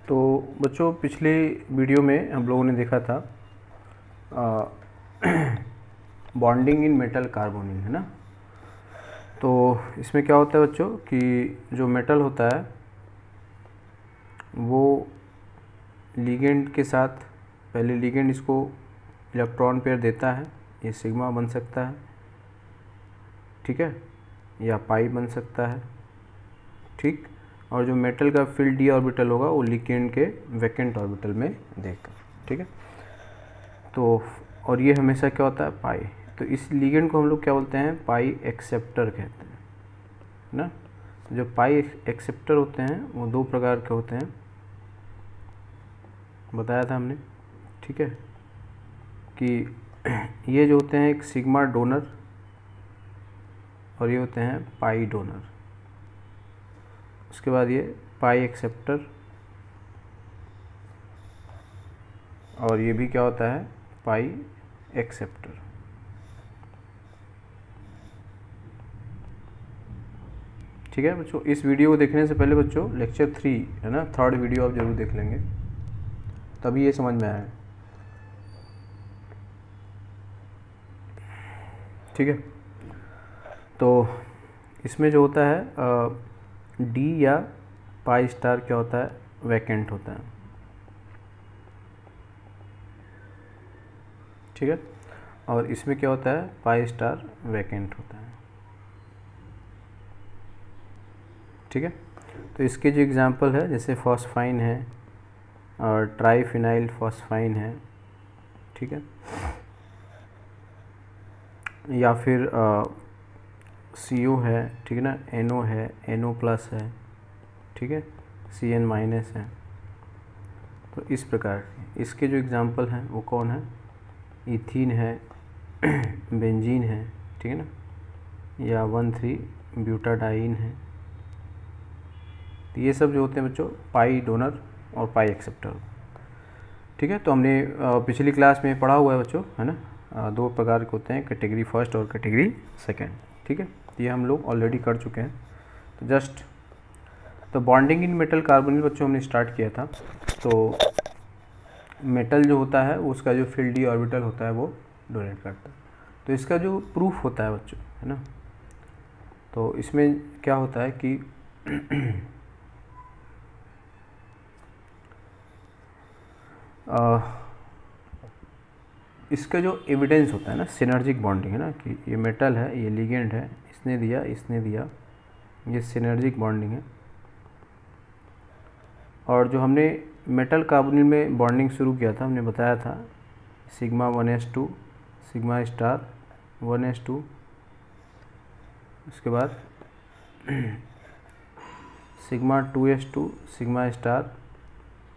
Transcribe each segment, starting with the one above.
तो बच्चों पिछले वीडियो में हम लोगों ने देखा था बॉन्डिंग इन मेटल कार्बोनिल, है ना। तो इसमें क्या होता है बच्चों कि जो मेटल होता है वो लिगेंड के साथ पहले लिगेंड इसको इलेक्ट्रॉन पेयर देता है, ये सिग्मा बन सकता है, ठीक है, या पाई बन सकता है, ठीक। और जो मेटल का फील्ड डी ऑर्बिटल होगा वो लिगेंड के वैकेंट ऑर्बिटल में देगा, ठीक है। तो और ये हमेशा क्या होता है, पाई। तो इस लिगेंड को हम लोग क्या बोलते हैं, पाई एक्सेप्टर कहते हैं, है ना। जो पाई एक्सेप्टर होते हैं वो दो प्रकार के होते हैं, बताया था हमने, ठीक है, कि ये जो होते हैं एक सिग्मा डोनर और ये होते हैं पाई डोनर। उसके बाद ये पाई एक्सेप्टर और ये भी क्या होता है, पाई एक्सेप्टर। ठीक है बच्चों, इस वीडियो को देखने से पहले बच्चों लेक्चर 3 है ना, थर्ड वीडियो आप जरूर देख लेंगे, तभी ये समझ में आए, ठीक है। तो इसमें जो होता है डी या पाई स्टार क्या होता है, वैकेंट होता है, ठीक है। और इसमें क्या होता है, पाई स्टार वैकेंट होता है, ठीक है। तो इसके जो एग्जांपल है जैसे फॉस्फाइन है और ट्राईफिनाइल फॉस्फाइन है, ठीक है, या फिर CO है, ठीक है ना, NO है, NO प्लस है, ठीक है, CN माइनस है। तो इस प्रकार इसके जो एग्जांपल हैं वो कौन है, इथीन है, बेंजीन है, ठीक है ना, या 1,3 ब्यूटाडाइन है। तो ये सब जो होते हैं बच्चों पाई डोनर और पाई एक्सेप्टर, ठीक है। तो हमने पिछली क्लास में पढ़ा हुआ है बच्चों, है ना, दो प्रकार के होते हैं, कैटेगरी फर्स्ट और कैटेगरी सेकंड, ठीक है। ये हम लोग ऑलरेडी कर चुके हैं। तो जस्ट तो बॉन्डिंग इन मेटल कार्बोनिल बच्चों हमने स्टार्ट किया था। तो मेटल जो होता है उसका जो फील्ड डी ऑर्बिटल होता है वो डोनेट करता है। तो इसका जो प्रूफ होता है बच्चों, है ना, तो इसमें क्या होता है कि इसका जो एविडेंस होता है ना, सिनर्जिक बॉन्डिंग, है ना, कि ये मेटल है, ये लिगेंड है, इसने दिया, ये सिनर्जिक बॉन्डिंग है। और जो हमने मेटल कार्बोनिल में बॉन्डिंग शुरू किया था, हमने बताया था sigma 1s2 sigma star 1s2, उसके बाद sigma 2s2 sigma star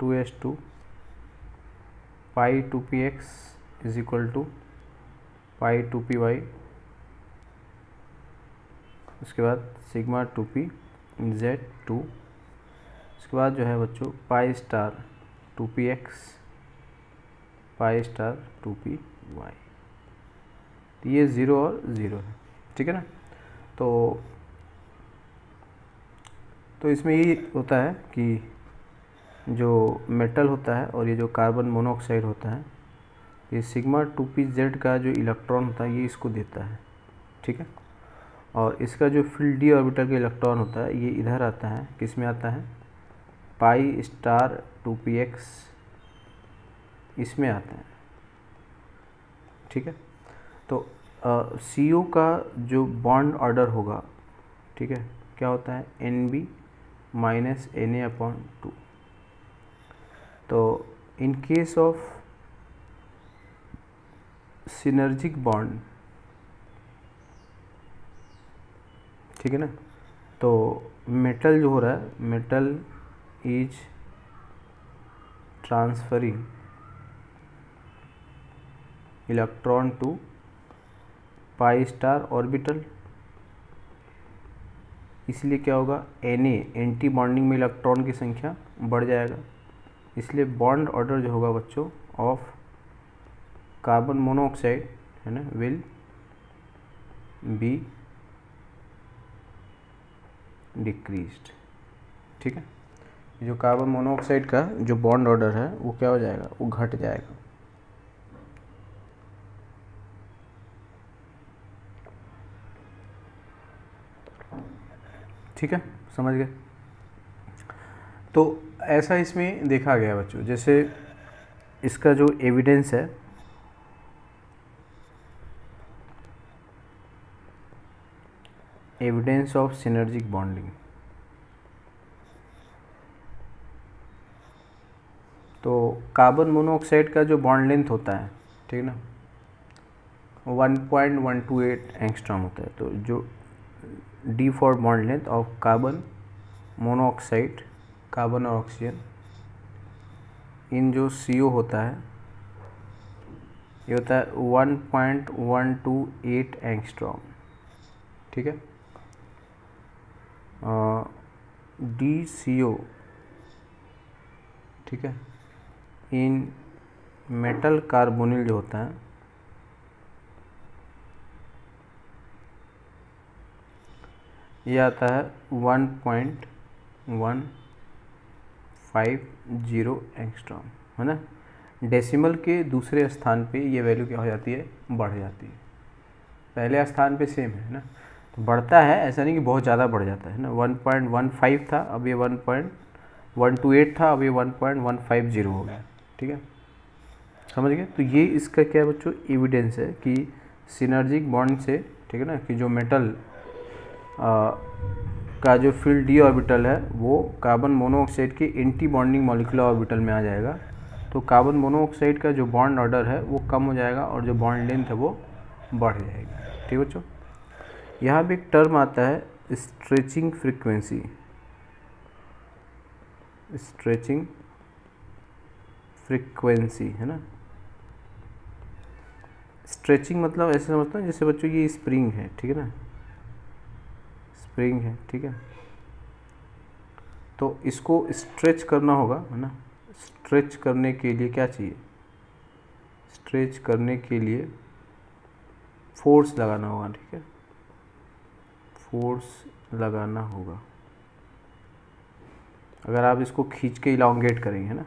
2s2, pi 2px is equal to pi 2py, उसके बाद सिग्मा 2pz2, उसके बाद जो है बच्चों पाई स्टार 2px पाई स्टार 2py। तो ये 0 और 0 है, ठीक है ना। तो इसमें ये होता है कि जो मेटल होता है और ये जो कार्बन मोनोऑक्साइड होता है, ये सिग्मा 2pz का जो इलेक्ट्रॉन होता है ये इसको देता है, ठीक है। और इसका जो फील्ड डी ऑर्बिटल का इलेक्ट्रॉन होता है ये इधर आता है, किस में आता है, पाई स्टार 2px इसमें आता है, ठीक है। तो CO का जो बॉन्ड ऑर्डर होगा, ठीक है, क्या होता है, NB माइनस Na/2। तो in case of synergic bond, ठीक है ना, तो मेटल जो हो रहा है, metal is transferring electron to pi star orbital, इसलिए क्या होगा, Na एंटी बॉन्डिंग में इलेक्ट्रॉन की संख्या बढ़ जाएगा, इसलिए बॉन्ड ऑर्डर जो होगा बच्चों ऑफ कार्बन मोनोऑक्साइड, है ना, विल बी डिक्रीज्ड, ठीक है। जो कार्बन मोनोऑक्साइड का जो बॉन्ड ऑर्डर है वो क्या हो जाएगा, वो घट जाएगा। ठीक है, समझ गए। तो ऐसा इसमें देखा गया बच्चों, जैसे इसका जो एविडेंस है, एविडेंस ऑफ सिनर्जिक बॉन्डिंग, तो कार्बन मोनोऑक्साइड का जो बॉन्ड लेंथ होता है, ठीक है ना, 1.128 एंगस्ट्रॉम होता है। तो जो D for bond length of carbon monoxide, carbon और ऑक्सीजन इन जो CO होता है, ये होता है 1.128 एंगस्ट्रॉम। ठीक है, DCO, ठीक है, इन मेटल कार्बोनिल जो होता है, ये आता है 1.150 एंगस्ट्रॉम, है ना। डेसिमल के दूसरे स्थान पे ये वैल्यू क्या हो जाती है, बढ़ जाती है। पहले स्थान पे सेम है ना, तो बढ़ता है, ऐसा नहीं कि बहुत ज़्यादा बढ़ जाता है ना। 1.15 था, अब ये 1.128 था, अब ये 1.150 हो गया। ठीक है, समझ गए। तो ये इसका क्या है बच्चों, एविडेंस है कि सिनर्जिक बॉन्ड से, ठीक है ना, कि जो मेटल का जो फील्ड डी ऑर्बिटल है वो कार्बन मोनोऑक्साइड के एंटी बॉन्डिंग मॉलिक्यूलर ऑर्बिटल में आ जाएगा। तो कार्बन मोनोऑक्साइड का जो बॉन्ड ऑर्डर है वो कम हो जाएगा और जो बॉन्ड लेंथ है वो बढ़ जाएगी। ठीक बच्चों, यहाँ पे एक टर्म आता है स्ट्रेचिंग फ्रीक्वेंसी। स्ट्रेचिंग फ्रीक्वेंसी, है ना। स्ट्रेचिंग मतलब ऐसे समझता हूँ जैसे बच्चों ये स्प्रिंग है, ठीक है ना, स्प्रिंग है, ठीक है। तो इसको स्ट्रेच करना होगा, है ना। स्ट्रेच करने के लिए क्या चाहिए, स्ट्रेच करने के लिए फोर्स लगाना होगा, ठीक है, फोर्स लगाना होगा। अगर आप इसको खींच के इलांगेट करेंगे, है ना,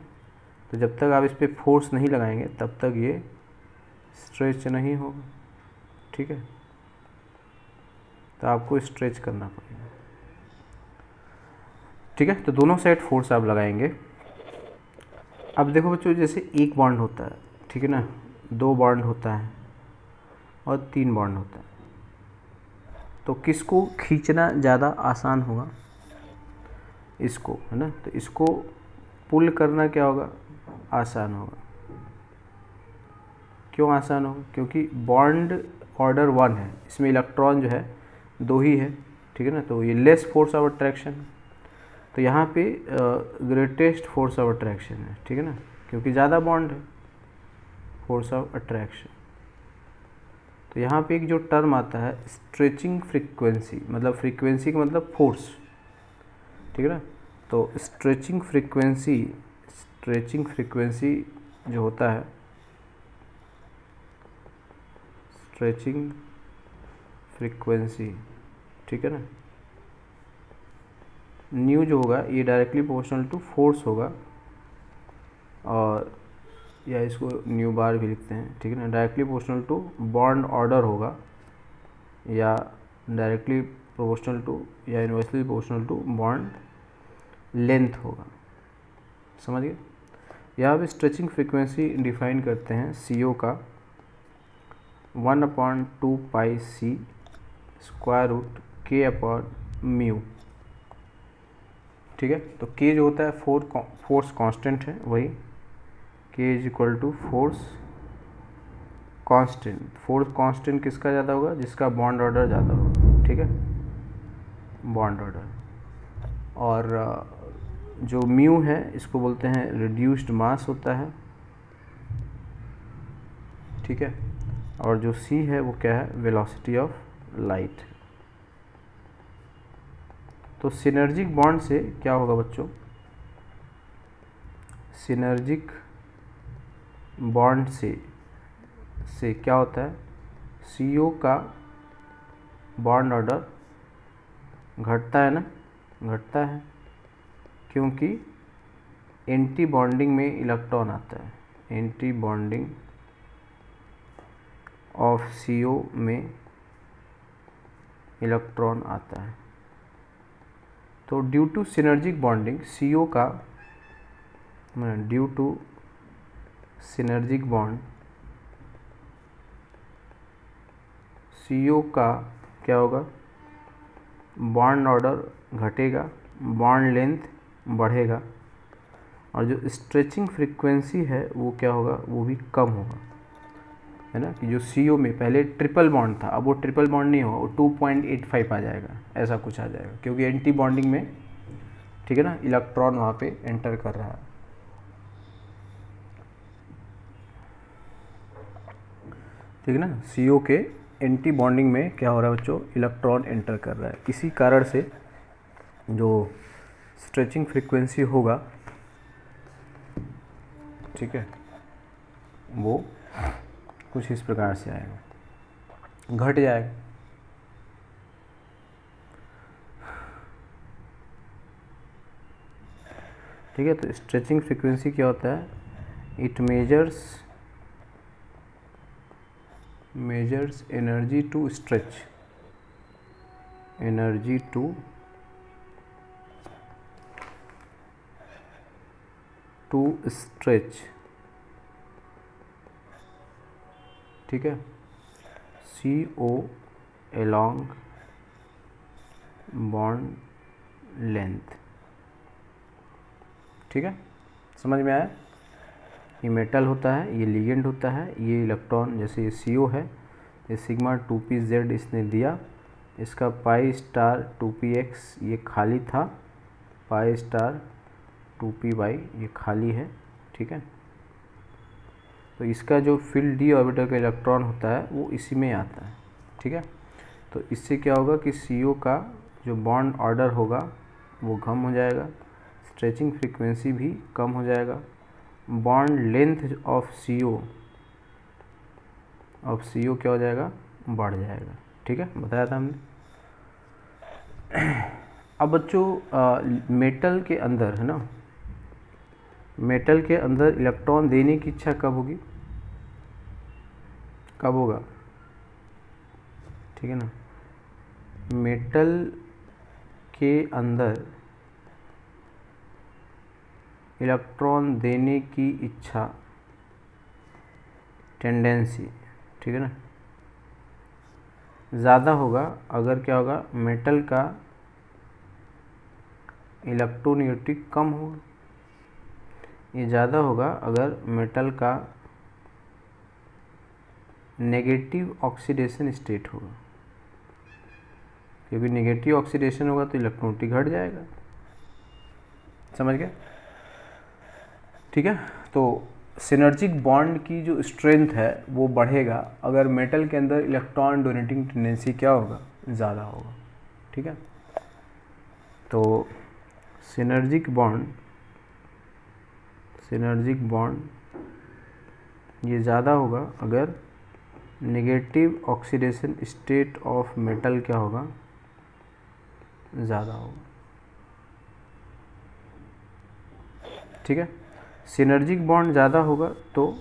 तो जब तक आप इस पर फोर्स नहीं लगाएंगे तब तक ये स्ट्रेच नहीं होगा। ठीक है, तो आपको स्ट्रेच करना पड़ेगा। ठीक है, तो दोनों साइड फोर्स आप लगाएंगे। अब देखो बच्चों, जैसे एक बॉन्ड होता है, ठीक है ना, 2 बॉन्ड होता है और 3 बॉन्ड होता है, तो किसको खींचना ज़्यादा आसान होगा, इसको, है ना। तो इसको पुल करना क्या होगा, आसान होगा। क्यों आसान होगा, क्योंकि बॉन्ड ऑर्डर 1 है, इसमें इलेक्ट्रॉन जो है 2 ही है, ठीक है ना, तो ये लेस फोर्स ऑफ अट्रैक्शन। तो यहाँ पे ग्रेटेस्ट फोर्स ऑफ अट्रैक्शन है, ठीक है ना, क्योंकि ज़्यादा बॉन्ड है, फोर्स ऑफ अट्रैक्शन। तो यहाँ पे एक जो टर्म आता है स्ट्रेचिंग फ्रीक्वेंसी, मतलब फ्रीक्वेंसी का मतलब फोर्स, ठीक है ना। तो स्ट्रेचिंग फ्रीक्वेंसी जो होता है, स्ट्रेचिंग फ्रीक्वेंसी, ठीक है ना, न्यू जो होगा ये डायरेक्टली प्रोपोर्शनल टू फोर्स होगा, और या इसको न्यू बार भी लिखते हैं, ठीक है ना, directly proportional to bond order होगा, या डायरेक्टली प्रोपोर्शनल टू या inversely proportional to bond length होगा। समझ गए। यहाँ पे स्ट्रेचिंग फ्रीक्वेंसी डिफाइन करते हैं CO का 1/2 पाई C √ K/μ। ठीक है, तो K जो होता है फोर्स कांस्टेंट है, वही K = force constant. Force constant किसका ज़्यादा होगा, जिसका बॉन्ड ऑर्डर ज़्यादा होगा, ठीक है, बॉन्ड ऑर्डर। और जो म्यू है इसको बोलते हैं रिड्यूस्ड मास होता है, ठीक है। और जो C है वो क्या है, वेलोसिटी ऑफ लाइट। तो सिनर्जिक बॉन्ड से क्या होगा बच्चों, सिनर्जिक बॉन्ड से क्या होता है, CO का बॉन्ड ऑर्डर घटता है ना, घटता है, क्योंकि एंटी बॉन्डिंग में इलेक्ट्रॉन आता है, एंटी बॉन्डिंग ऑफ CO में इलेक्ट्रॉन आता है। तो due to synergic bonding CO का, due to synergic bond CO का क्या होगा, बॉन्ड ऑर्डर घटेगा, बॉन्ड लेंथ बढ़ेगा, और जो स्ट्रेचिंग फ्रीक्वेंसी है वो क्या होगा, वो भी कम होगा, है ना। कि जो CO में पहले ट्रिपल बॉन्ड था, अब वो ट्रिपल बॉन्ड नहीं होगा, वो 2.85 आ जाएगा, ऐसा कुछ आ जाएगा, क्योंकि एंटी बॉन्डिंग में, ठीक है ना, इलेक्ट्रॉन वहाँ पे एंटर कर रहा है। ठीक है ना, CO के एंटी बॉन्डिंग में क्या हो रहा है बच्चों, इलेक्ट्रॉन एंटर कर रहा है। इसी कारण से जो स्ट्रेचिंग फ्रीक्वेंसी होगा, ठीक है, वो कुछ इस प्रकार से आएगा, घट जाएगा। ठीक है, तो स्ट्रेचिंग फ्रीक्वेंसी क्या होता है, it measures energy to stretch, energy to stretch, ठीक है, CO along बॉन्ड लेंथ। ठीक है, समझ में आया। ये मेटल होता है, ये लिगेंड होता है, ये इलेक्ट्रॉन, जैसे ये CO है, ये सिग्मा 2pz इसने दिया, इसका पाई स्टार 2px ये खाली था, पाई स्टार 2py ये खाली है। ठीक है, तो इसका जो फील्ड d ऑर्बिटल का इलेक्ट्रॉन होता है वो इसी में आता है। ठीक है, तो इससे क्या होगा कि CO का जो बॉन्ड ऑर्डर होगा वो कम हो जाएगा, स्ट्रेचिंग फ्रीक्वेंसी भी कम हो जाएगा, बॉन्ड लेंथ ऑफ CO क्या हो जाएगा, बढ़ जाएगा। ठीक है, बताया था हमने। अब बच्चों मेटल के अंदर, है ना, मेटल के अंदर इलेक्ट्रॉन देने की इच्छा कब होगी, कब होगा, ठीक है ना, मेटल के अंदर इलेक्ट्रॉन देने की इच्छा, टेंडेंसी, ठीक है ना, ज़्यादा होगा अगर क्या होगा, मेटल का इलेक्ट्रोनेगेटिव कम होगा। ये ज़्यादा होगा अगर मेटल का नेगेटिव ऑक्सीडेशन स्टेट होगा, क्योंकि नेगेटिव ऑक्सीडेशन होगा तो इलेक्ट्रोनेगेटिव घट जाएगा। समझ गए। ठीक है, तो सिनर्जिक बॉन्ड की जो स्ट्रेंथ है वो बढ़ेगा अगर मेटल के अंदर इलेक्ट्रॉन डोनेटिंग टेंडेंसी क्या होगा, ज़्यादा होगा। ठीक है, तो सिनर्जिक बॉन्ड ये ज़्यादा होगा अगर negative oxidation state of metal क्या होगा, ज़्यादा होगा। ठीक है, सिनर्जिक बॉन्ड ज़्यादा होगा तो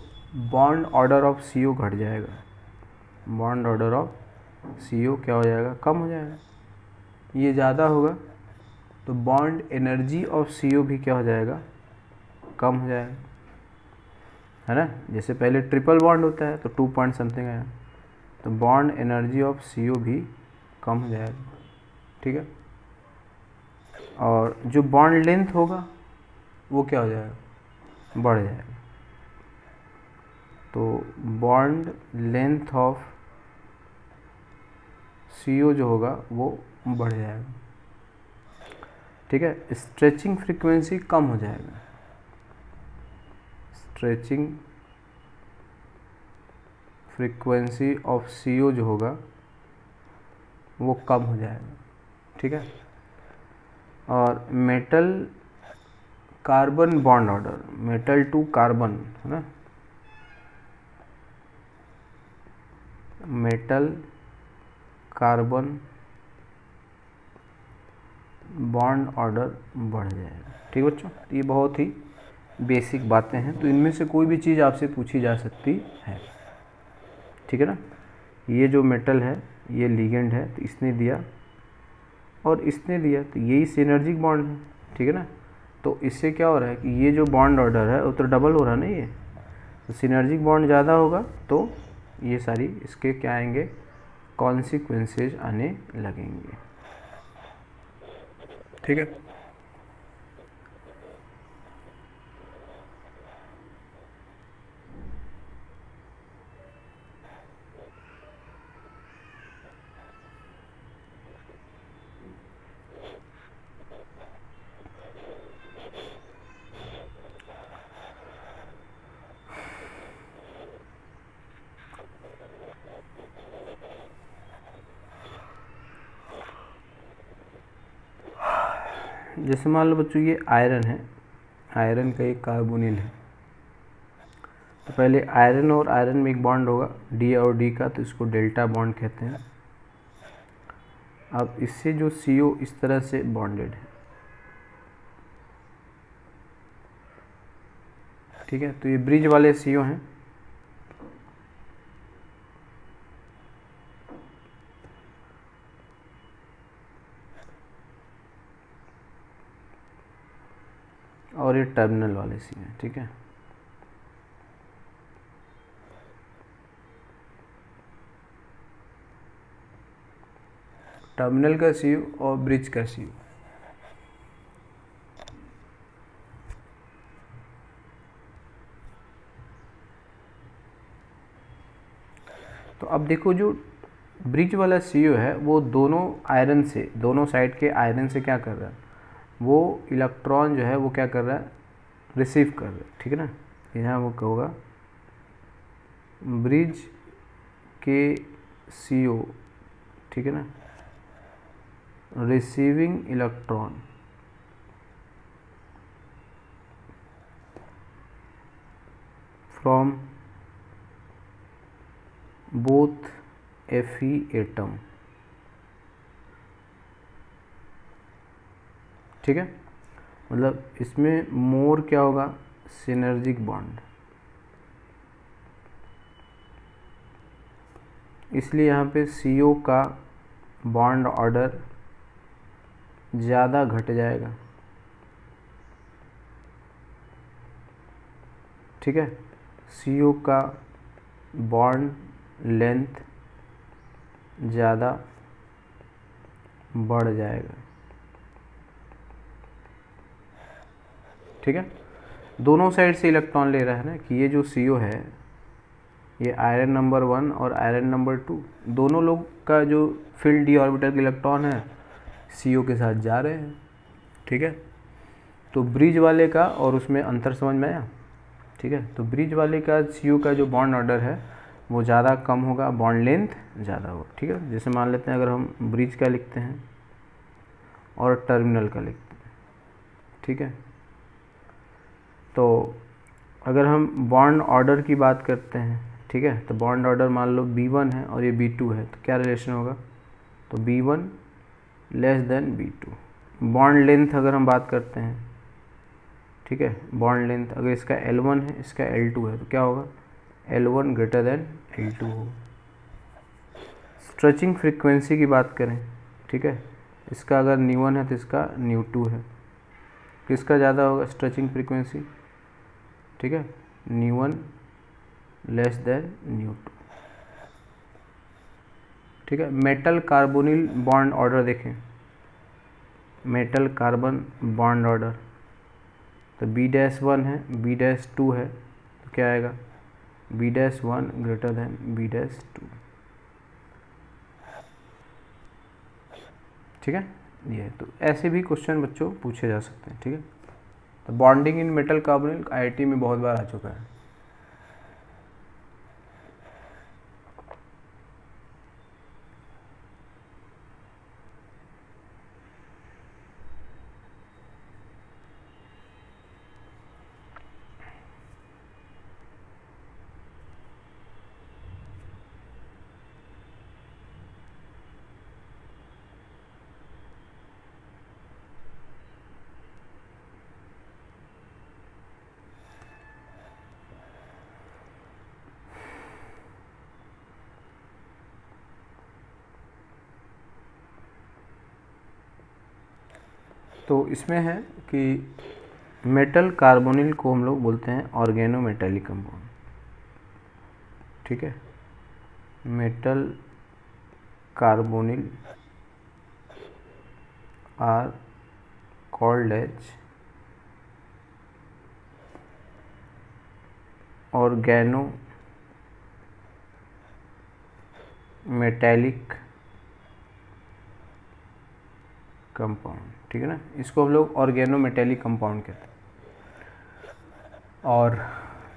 बॉन्ड ऑर्डर ऑफ CO घट जाएगा, बॉन्ड ऑर्डर ऑफ CO क्या हो जाएगा, कम हो जाएगा। ये ज़्यादा होगा तो बॉन्ड एनर्जी ऑफ CO भी क्या हो जाएगा, कम हो जाएगा, है ना। जैसे पहले ट्रिपल बॉन्ड होता है तो 2 पॉइंट समथिंग आया, तो बॉन्ड एनर्जी ऑफ CO भी कम हो जाएगा। ठीक है, और जो बॉन्ड लेंथ होगा वो क्या हो जाएगा, बढ़ जाएगा। तो बॉन्ड लेंथ ऑफ CO जो होगा वो बढ़ जाएगा। ठीक है, स्ट्रेचिंग फ्रीक्वेंसी कम हो जाएगा, स्ट्रेचिंग फ्रीक्वेंसी ऑफ CO जो होगा वो कम हो जाएगा। ठीक है, और metal carbon bond order, metal to carbon, है ना, मेटल कार्बन बॉन्ड ऑर्डर बढ़ जाएगा। ठीक बच्चों, ये बहुत ही बेसिक बातें हैं, तो इनमें से कोई भी चीज़ आपसे पूछी जा सकती है, ठीक है ना। ये जो मेटल है ये लिगेंड है, तो इसने दिया और इसने दिया, तो यही सिनर्जिक बॉन्ड है, ठीक है ना। तो इससे क्या हो रहा है कि ये जो बॉन्ड ऑर्डर है वो तो डबल हो रहा है ना, ये तो सिनर्जिक बॉन्ड ज़्यादा होगा, तो ये सारी इसके क्या आएंगे, कॉन्सिक्वेंसेज आने लगेंगे, ठीक है। जैसे मान लो बच्चों ये आयरन है, आयरन का एक कार्बोनिल है, तो पहले आयरन और आयरन में एक बॉन्ड होगा डी और डी का, तो इसको डेल्टा बॉन्ड कहते हैं। अब इससे जो CO इस तरह से बॉन्डेड है, ठीक है, तो ये ब्रिज वाले CO हैं। और ये टर्मिनल वाले CO हैं, ठीक है। टर्मिनल का CO और ब्रिज का CO। तो अब देखो जो ब्रिज वाला CO है वो दोनों आयरन से, दोनों साइड के आयरन से क्या कर रहा है, वो इलेक्ट्रॉन जो है वो क्या कर रहा है, रिसीव कर रहा है, ठीक है ना। यहाँ वो होगा ब्रिज के CO, ठीक है ना, receiving electron from both Fe atom, ठीक है। मतलब इसमें मोर क्या होगा, सिनर्जिक बॉन्ड, इसलिए यहाँ पे CO का बॉन्ड ऑर्डर ज़्यादा घट जाएगा, ठीक है। CO का बॉन्ड लेंथ ज़्यादा बढ़ जाएगा, ठीक है। दोनों साइड से इलेक्ट्रॉन ले रहा है ना, कि ये जो CO है ये आयरन नंबर 1 और आयरन नंबर 2 दोनों लोग का जो फील्ड डी ऑर्बिटल के इलेक्ट्रॉन है CO के साथ जा रहे हैं, ठीक है। तो ब्रिज वाले का और उसमें अंतर समझ में आया, ठीक है। तो ब्रिज वाले का CO का जो बॉन्ड ऑर्डर है वो ज़्यादा कम होगा, बॉन्ड लेंथ ज़्यादा होगा, ठीक है। जैसे मान लेते हैं अगर हम ब्रिज का लिखते हैं और टर्मिनल का लिखते हैं, ठीक है। तो अगर हम बॉन्ड ऑर्डर की बात करते हैं, ठीक है, तो बॉन्ड ऑर्डर मान लो B1 है और ये B2 है, तो क्या रिलेशन होगा, तो B1 less than B2। Bond length अगर हम बात करते हैं, ठीक है, बॉन्ड लेंथ अगर इसका L1 है इसका L2 है, तो क्या होगा, L1 ग्रेटर देन L2 हो। स्ट्रेचिंग फ्रीक्वेंसी की बात करें, ठीक है, इसका अगर ν1 है तो इसका ν2 है, किसका ज़्यादा होगा स्ट्रेचिंग फ्रीक्वेंसी, ठीक है, ν1 लेस देन ν2, ठीक है। मेटल कार्बोनिल बॉन्ड ऑर्डर देखें, मेटल कार्बन बॉन्ड ऑर्डर, तो B-1 है B-2 है, तो क्या आएगा B-1 ग्रेटर देन B-2, ठीक है। ये तो ऐसे भी क्वेश्चन बच्चों पूछे जा सकते हैं, ठीक है। तो bonding in metal carbonyl IIT में बहुत बार आ चुका है। तो इसमें है कि मेटल कार्बोनिल को हम लोग बोलते हैं ऑर्गेनोमेटेलिक कंपाउंड, ठीक है। Metal carbonyl are called as organometallic compound, ठीक है ना। इसको हम लोग ऑर्गेनोमेटेलिक कंपाउंड कहते हैं। और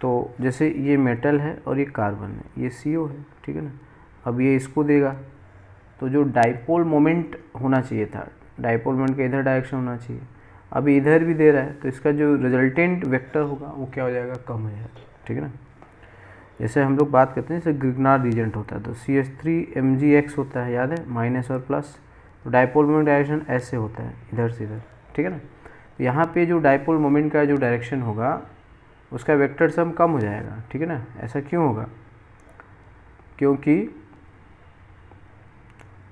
तो जैसे ये मेटल है और ये कार्बन है, ये CO है, ठीक है ना। अब ये इसको देगा तो जो डाइपोल मोमेंट होना चाहिए था, डाइपोल मोमेंट का इधर डायरेक्शन होना चाहिए, अभी इधर भी दे रहा है, तो इसका जो रिजल्टेंट वेक्टर होगा वो क्या हो जाएगा, कम हो जाएगा, ठीक है ना। जैसे हम लोग बात करते हैं जैसे ग्रिग्नार्ड रीजेंट होता है तो CH3Mgx होता है, याद है, माइनस और प्लस, तो डाइपोल मोमेंट डायरेक्शन ऐसे होता है, इधर से इधर, ठीक है ना। तो यहाँ पे जो डाइपोल मोमेंट का जो डायरेक्शन होगा उसका वेक्टर सम कम हो जाएगा, ठीक है ना। ऐसा क्यों होगा, क्योंकि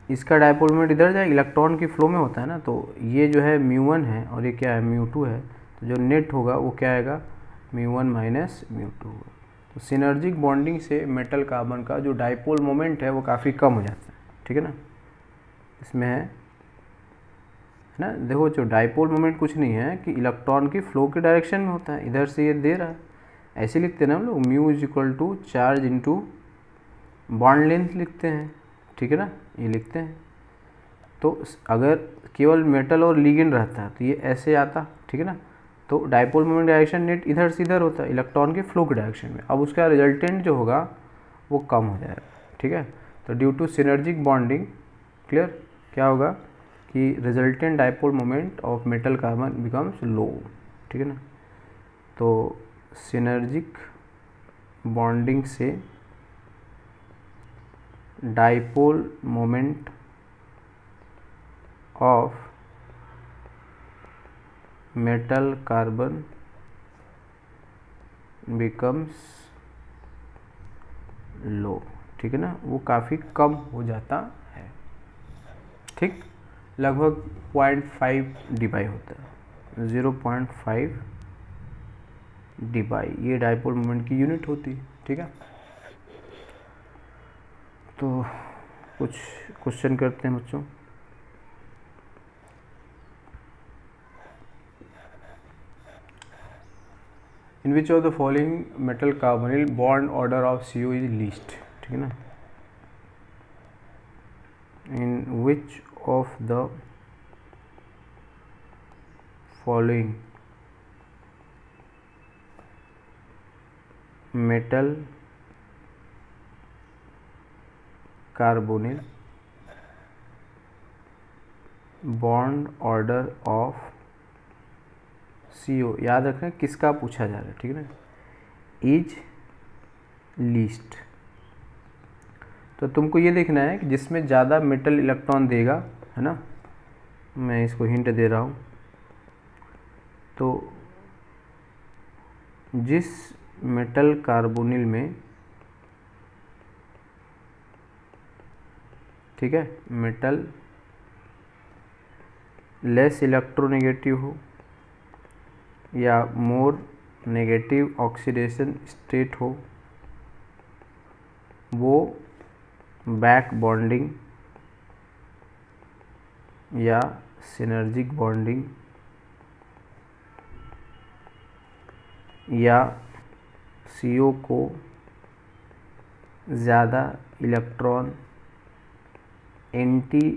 इसका डाइपोल मोमेंट इधर जाए, इलेक्ट्रॉन की फ्लो में होता है ना, तो ये जो है μ1 है और ये क्या है, μ2 है, तो जो नेट होगा वो क्या आएगा, μ1 माइनस μ2 होगा। तो सिनर्जिक बॉन्डिंग से मेटल कार्बन का जो डाइपोल मोमेंट है वो काफ़ी कम हो जाता है, ठीक है ना। इसमें है ना, देखो जो डाइपोल मोमेंट कुछ नहीं है कि इलेक्ट्रॉन की फ्लो के डायरेक्शन में होता है, इधर से ये दे रहा है, ऐसे लिखते हैं ना हम लोग, μ = चार्ज इंटू बॉन्ड लेंथ लिखते हैं, ठीक है ना, ये लिखते हैं। तो अगर केवल मेटल और लिगेंड रहता तो ये ऐसे आता, ठीक है ना। तो डाइपोल मोमेंट डायरेक्शन नेट इधर से इधर होता है इलेक्ट्रॉन के फ्लो के डायरेक्शन में, अब उसका रिजल्टेंट जो होगा वो कम हो जाएगा, ठीक है। तो due to synergic bonding, clear, क्या होगा कि resultant dipole moment of metal carbon becomes low, ठीक है ना। तो सिनर्जिक बॉन्डिंग से dipole moment of metal carbon becomes low, ठीक है ना, वो काफ़ी कम हो जाता है, ठीक, लगभग 0.5 dBi होता है, 0.5 dBi ये डाइपोल मोमेंट की यूनिट होती है, ठीक है। तो कुछ क्वेश्चन करते हैं बच्चों। In which of the following metal carbonyl bond order of CO is least, ठीक है ना। In which of the following metal carbonyl bond order of CO, याद रखें किसका पूछा जा रहा है, ठीक है ना, इज लीस्ट। तो तुमको ये देखना है कि जिसमें ज़्यादा मेटल इलेक्ट्रॉन देगा, है ना, मैं इसको हिंट दे रहा हूँ, तो जिस मेटल कार्बोनिल में, ठीक है, मेटल लेस इलेक्ट्रोनेगेटिव हो या मोर नेगेटिव ऑक्सीडेशन स्टेट हो, वो बैक बॉन्डिंग या सिनर्जिक बॉन्डिंग या CO को ज़्यादा इलेक्ट्रॉन एंटी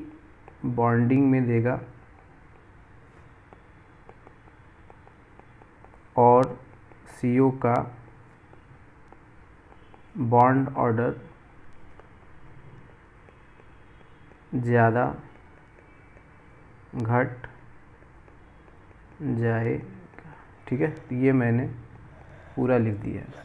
बॉन्डिंग में देगा और CO का बॉन्ड ऑर्डर ज़्यादा घट जाएगा, ठीक है। तो ये मैंने पूरा लिख दिया है।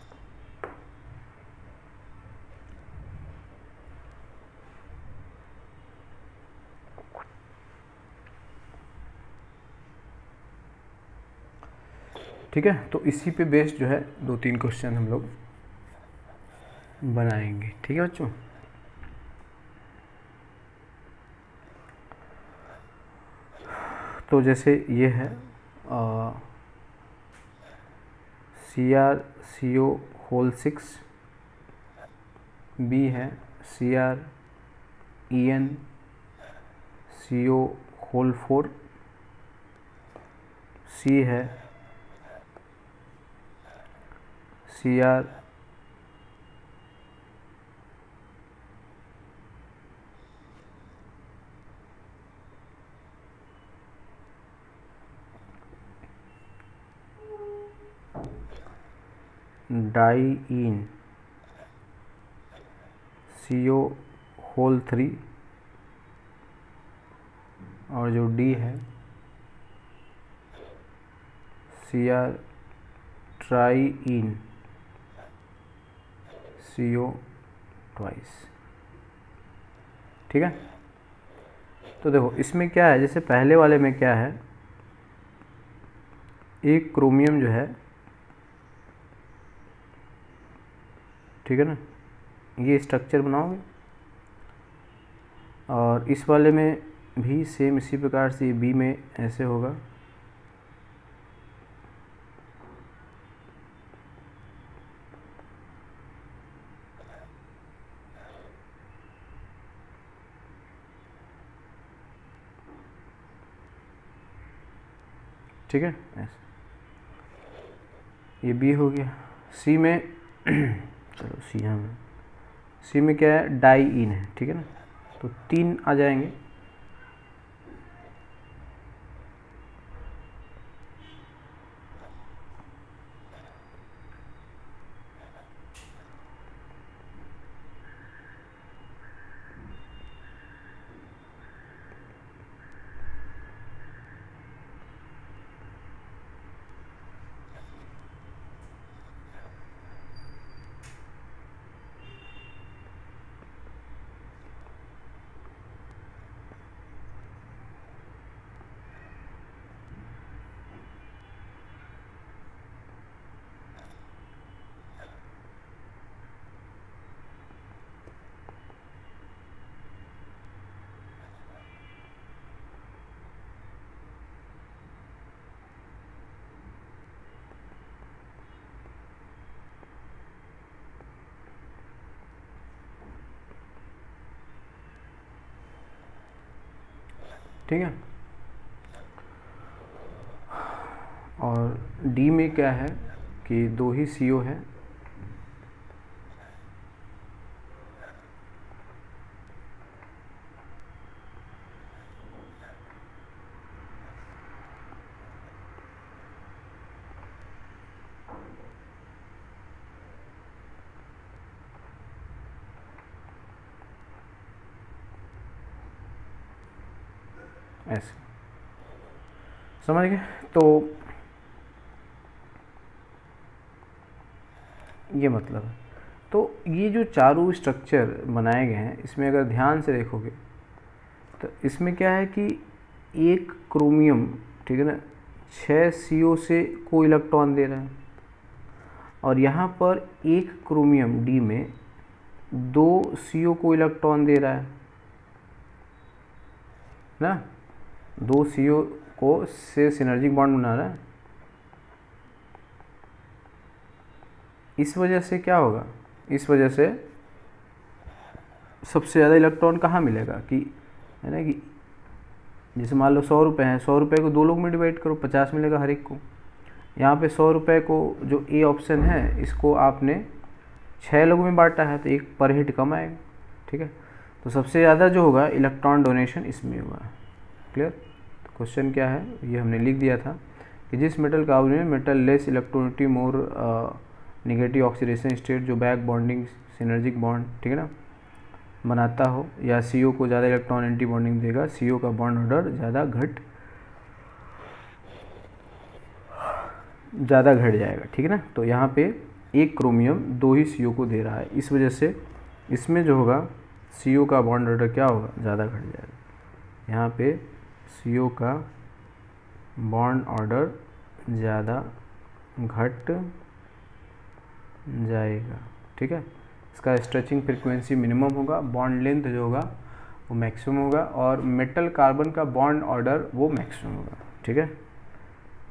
ठीक है, तो इसी पे बेस्ड जो है 2-3 क्वेश्चन हम लोग बनाएंगे, ठीक है बच्चों। तो जैसे ये है CrCO होल 6, B है CrEnCO होल 4, C है Cr डाईईन CO होल 3, और जो D है Cr ट्राईईन CO ट्वाइस। ठीक है, तो देखो इसमें क्या है, जैसे पहले वाले में क्या है, एक क्रोमियम जो है, ठीक है ना, ये स्ट्रक्चर बनाओगे, और इस वाले में भी सेम इसी प्रकार से बी में ऐसे होगा, ठीक है ऐसे, ये बी हो गया। सी में चलो सी में, सी में क्या है, डाईईन है, ठीक है ना, तो 3 आ जाएंगे, ठीक है। और डी में क्या है कि 2 ही CO है, ऐसे, समझ गए। तो ये मतलब है, तो ये जो चारों स्ट्रक्चर बनाए गए हैं, इसमें अगर ध्यान से देखोगे तो इसमें क्या है कि एक क्रोमियम, ठीक है ना, 6 CO से को इलेक्ट्रॉन दे रहा है, और यहाँ पर एक क्रोमियम डी में 2 CO को इलेक्ट्रॉन दे रहा है ना, 2 CO को से सिनर्जिक बॉन्ड बना रहा है। इस वजह से क्या होगा, इस वजह से सबसे ज़्यादा इलेक्ट्रॉन कहाँ मिलेगा, कि है ना, कि जैसे मान लो 100 रुपये हैं, 100 रुपये को 2 लोग में डिवाइड करो, 50 मिलेगा हर एक को। यहाँ पे 100 रुपये को जो ए ऑप्शन है, इसको आपने 6 लोगों में बांटा है, तो एक पर हिट कम आएगा, ठीक है। तो सबसे ज़्यादा जो होगा इलेक्ट्रॉन डोनेशन इसमें होगा। क्लियर। तो क्वेश्चन क्या है, ये हमने लिख दिया था कि जिस मेटल का में metal less इलेक्ट्रोनिटी more negative oxidation state, जो बैक बॉन्डिंग सिनर्जिक बॉन्ड, ठीक है ना, बनाता हो, या CO को ज़्यादा इलेक्ट्रॉन एंटी बॉन्डिंग देगा, CO का बॉन्ड ऑर्डर ज़्यादा घट जाएगा, ठीक है ना। तो यहाँ पे एक क्रोमियम 2 ही CO को दे रहा है, इस वजह से इसमें जो होगा CO का बॉन्ड ऑर्डर क्या होगा, ज़्यादा घट जाएगा। यहाँ पे CO का बॉन्ड ऑर्डर ज़्यादा घट जाएगा, ठीक है। इसका स्ट्रेचिंग फ्रीक्वेंसी मिनिमम होगा, बॉन्ड लेंथ जो होगा वो मैक्सिमम होगा, और मेटल कार्बन का बॉन्ड ऑर्डर वो मैक्सिमम होगा। ठीक है,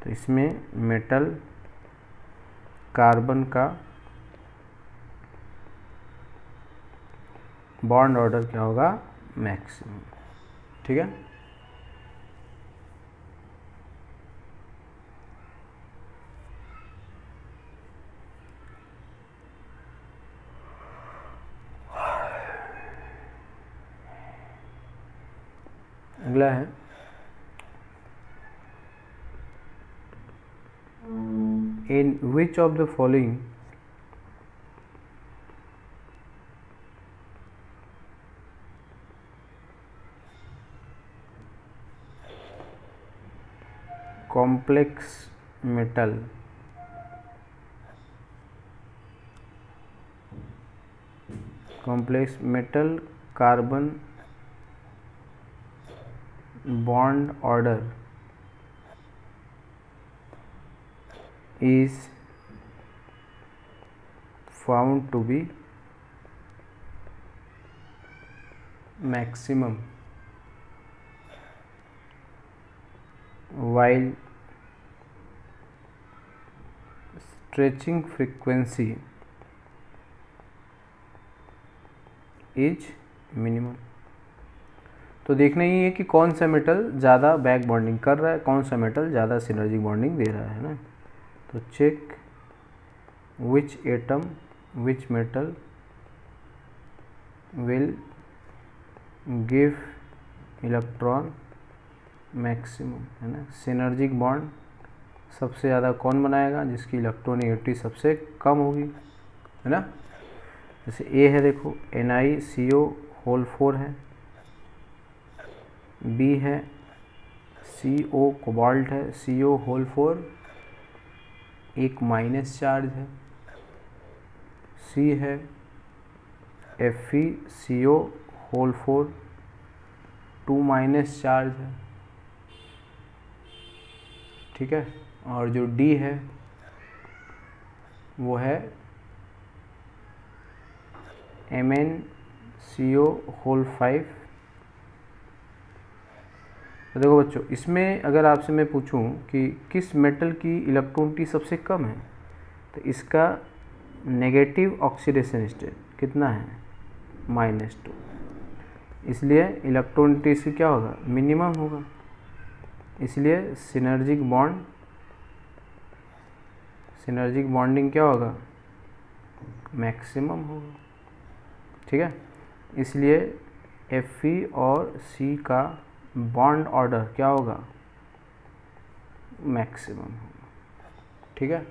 तो इसमें मेटल कार्बन का बॉन्ड ऑर्डर क्या होगा, मैक्सिमम। ठीक है, अगला है in which of the following complex metal carbon bond order is found to be maximum while stretching frequency is minimum. तो देखना ही है कि कौन सा मेटल ज़्यादा बैक बॉन्डिंग कर रहा है, कौन सा मेटल ज़्यादा सिनर्जिक बॉन्डिंग दे रहा है ना। तो check which atom which metal will give electron maximum, है ना। सिनर्जिक बॉन्ड सबसे ज़्यादा कौन बनाएगा, जिसकी इलेक्ट्रोनेगेटिविटी सबसे कम होगी, है ना। जैसे ए है, देखो NiCO4 है, बी है CO कोबाल्ट है, CO4 एक माइनस चार्ज है, सी है FeCO4 2 माइनस चार्ज है। ठीक है, और जो डी है वो है MnCO5। तो देखो बच्चों, इसमें अगर आपसे मैं पूछूं कि किस मेटल की इलेक्ट्रॉनिटी सबसे कम है, तो इसका नेगेटिव ऑक्सीडेशन स्टेट कितना है, -2, इसलिए इलेक्ट्रॉनिटी इसकी क्या होगा, मिनिमम होगा, इसलिए सिनर्जिक बॉन्डिंग क्या होगा, मैक्सिमम होगा। ठीक है, इसलिए Fe और C का बॉन्ड ऑर्डर क्या होगा, मैक्सिमम होगा। ठीक है,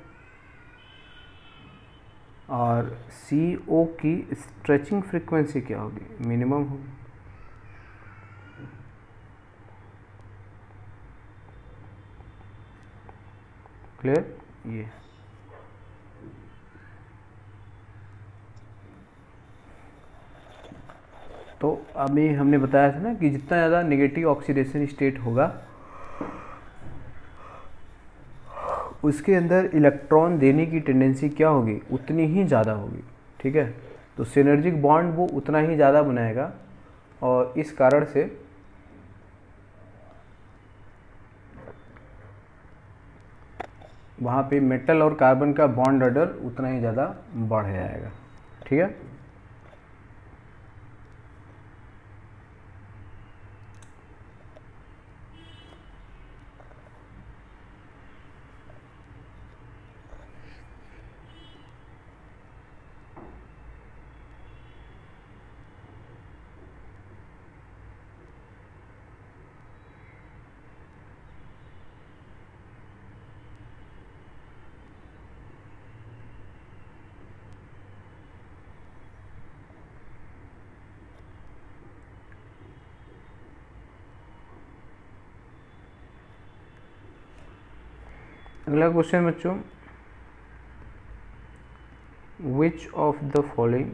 और CO की स्ट्रेचिंग फ्रीक्वेंसी क्या होगी, मिनिमम होगी। क्लियर, ये तो अभी हमने बताया था ना कि जितना ज़्यादा नेगेटिव ऑक्सीडेशन स्टेट होगा उसके अंदर इलेक्ट्रॉन देने की टेंडेंसी क्या होगी, उतनी ही ज़्यादा होगी। ठीक है, तो सिनर्जिक बॉन्ड वो उतना ही ज़्यादा बनाएगा, और इस कारण से वहाँ पे मेटल और कार्बन का बॉन्ड ऑर्डर उतना ही ज़्यादा बढ़ जाएगा। ठीक है, अगला क्वेश्चन बच्चों, विच of the following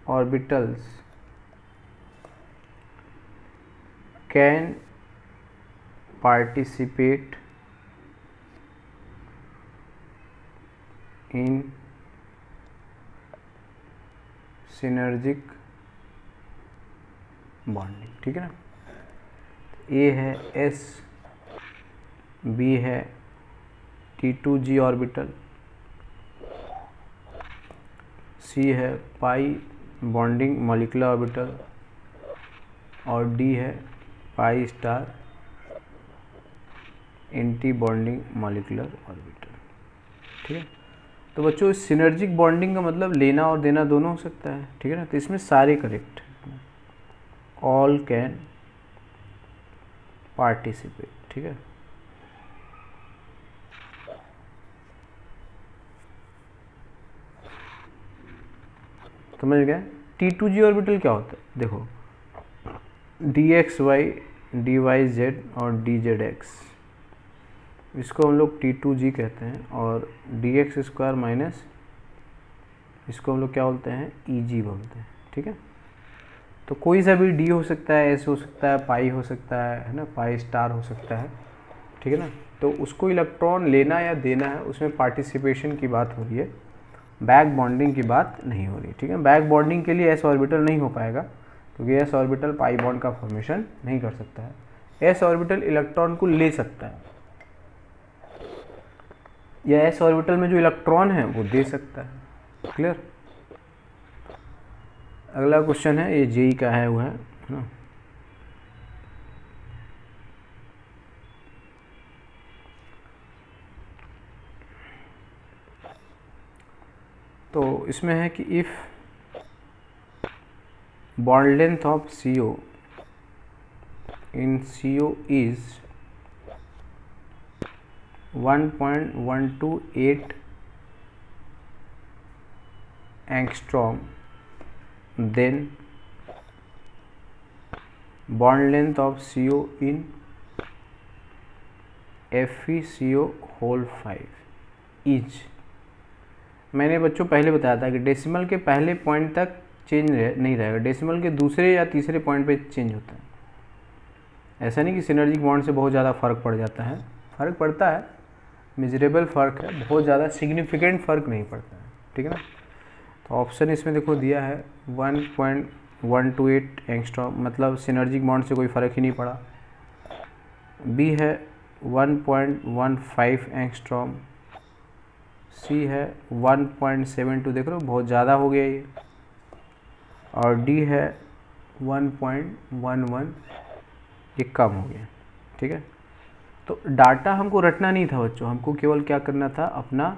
orbitals can participate in synergic bonding, ठीक है ना। ए है S, B है T2G ऑर्बिटल, C है पाई बॉन्डिंग मॉलिक्यूलर ऑर्बिटल और D है pi star anti bonding molecular orbital, ठीक है। तो बच्चों सिनर्जिक बॉन्डिंग का मतलब लेना और देना दोनों हो सकता है, ठीक है ना। तो इसमें सारे करेक्ट है, ऑल कैन पार्टिसिपेट, ठीक है। समझ गए। T2G ऑर्बिटल क्या होता है, देखो dxy dyz और dzx, इसको हम लोग T2G कहते हैं, और dx स्क्वायर माइनस इसको हम लोग क्या बोलते हैं, Eg बोलते हैं, ठीक है। तो कोई सा भी d हो सकता है, s हो सकता है, पाई हो सकता है ना, पाई स्टार हो सकता है, ठीक है ना। तो उसको इलेक्ट्रॉन लेना या देना है, उसमें पार्टिसिपेशन की बात हो रही है, बैक बॉन्डिंग की बात नहीं हो रही, ठीक है। बैक बॉन्डिंग के लिए s ऑर्बिटल नहीं हो पाएगा, क्योंकि s ऑर्बिटल पाई बॉन्ड का फॉर्मेशन नहीं कर सकता है। s ऑर्बिटल इलेक्ट्रॉन को ले सकता है, या s ऑर्बिटल में जो इलेक्ट्रॉन है वो दे सकता है। क्लियर। अगला क्वेश्चन है, ये जेई का है, वो है ना। तो इसमें है कि if bond length of CO in CO is 1.128 angstrom, then bond length of CO in FeCO whole 5 is, मैंने बच्चों पहले बताया था कि डेसिमल के पहले पॉइंट तक चेंज नहीं रहेगा, डेसिमल के दूसरे या तीसरे पॉइंट पे चेंज होता है। ऐसा नहीं कि सिनर्जिक बॉन्ड से बहुत ज़्यादा फ़र्क पड़ जाता है, फ़र्क पड़ता है, मेजरेबल फ़र्क है, बहुत ज़्यादा सिग्निफिकेंट फ़र्क नहीं पड़ता है, ठीक है ना। तो ऑप्शन इसमें देखो दिया है 1.128 एंगस्ट्रॉम, मतलब सिनर्जिक बॉन्ड से कोई फ़र्क ही नहीं पड़ा। बी है 1.15 एंगस्ट्रॉम, सी है 1.72, देख रहे हो बहुत ज़्यादा हो गया ये, और डी है 1.11, ये कम हो गया, ठीक है। तो डाटा हमको रटना नहीं था बच्चों, हमको केवल क्या करना था, अपना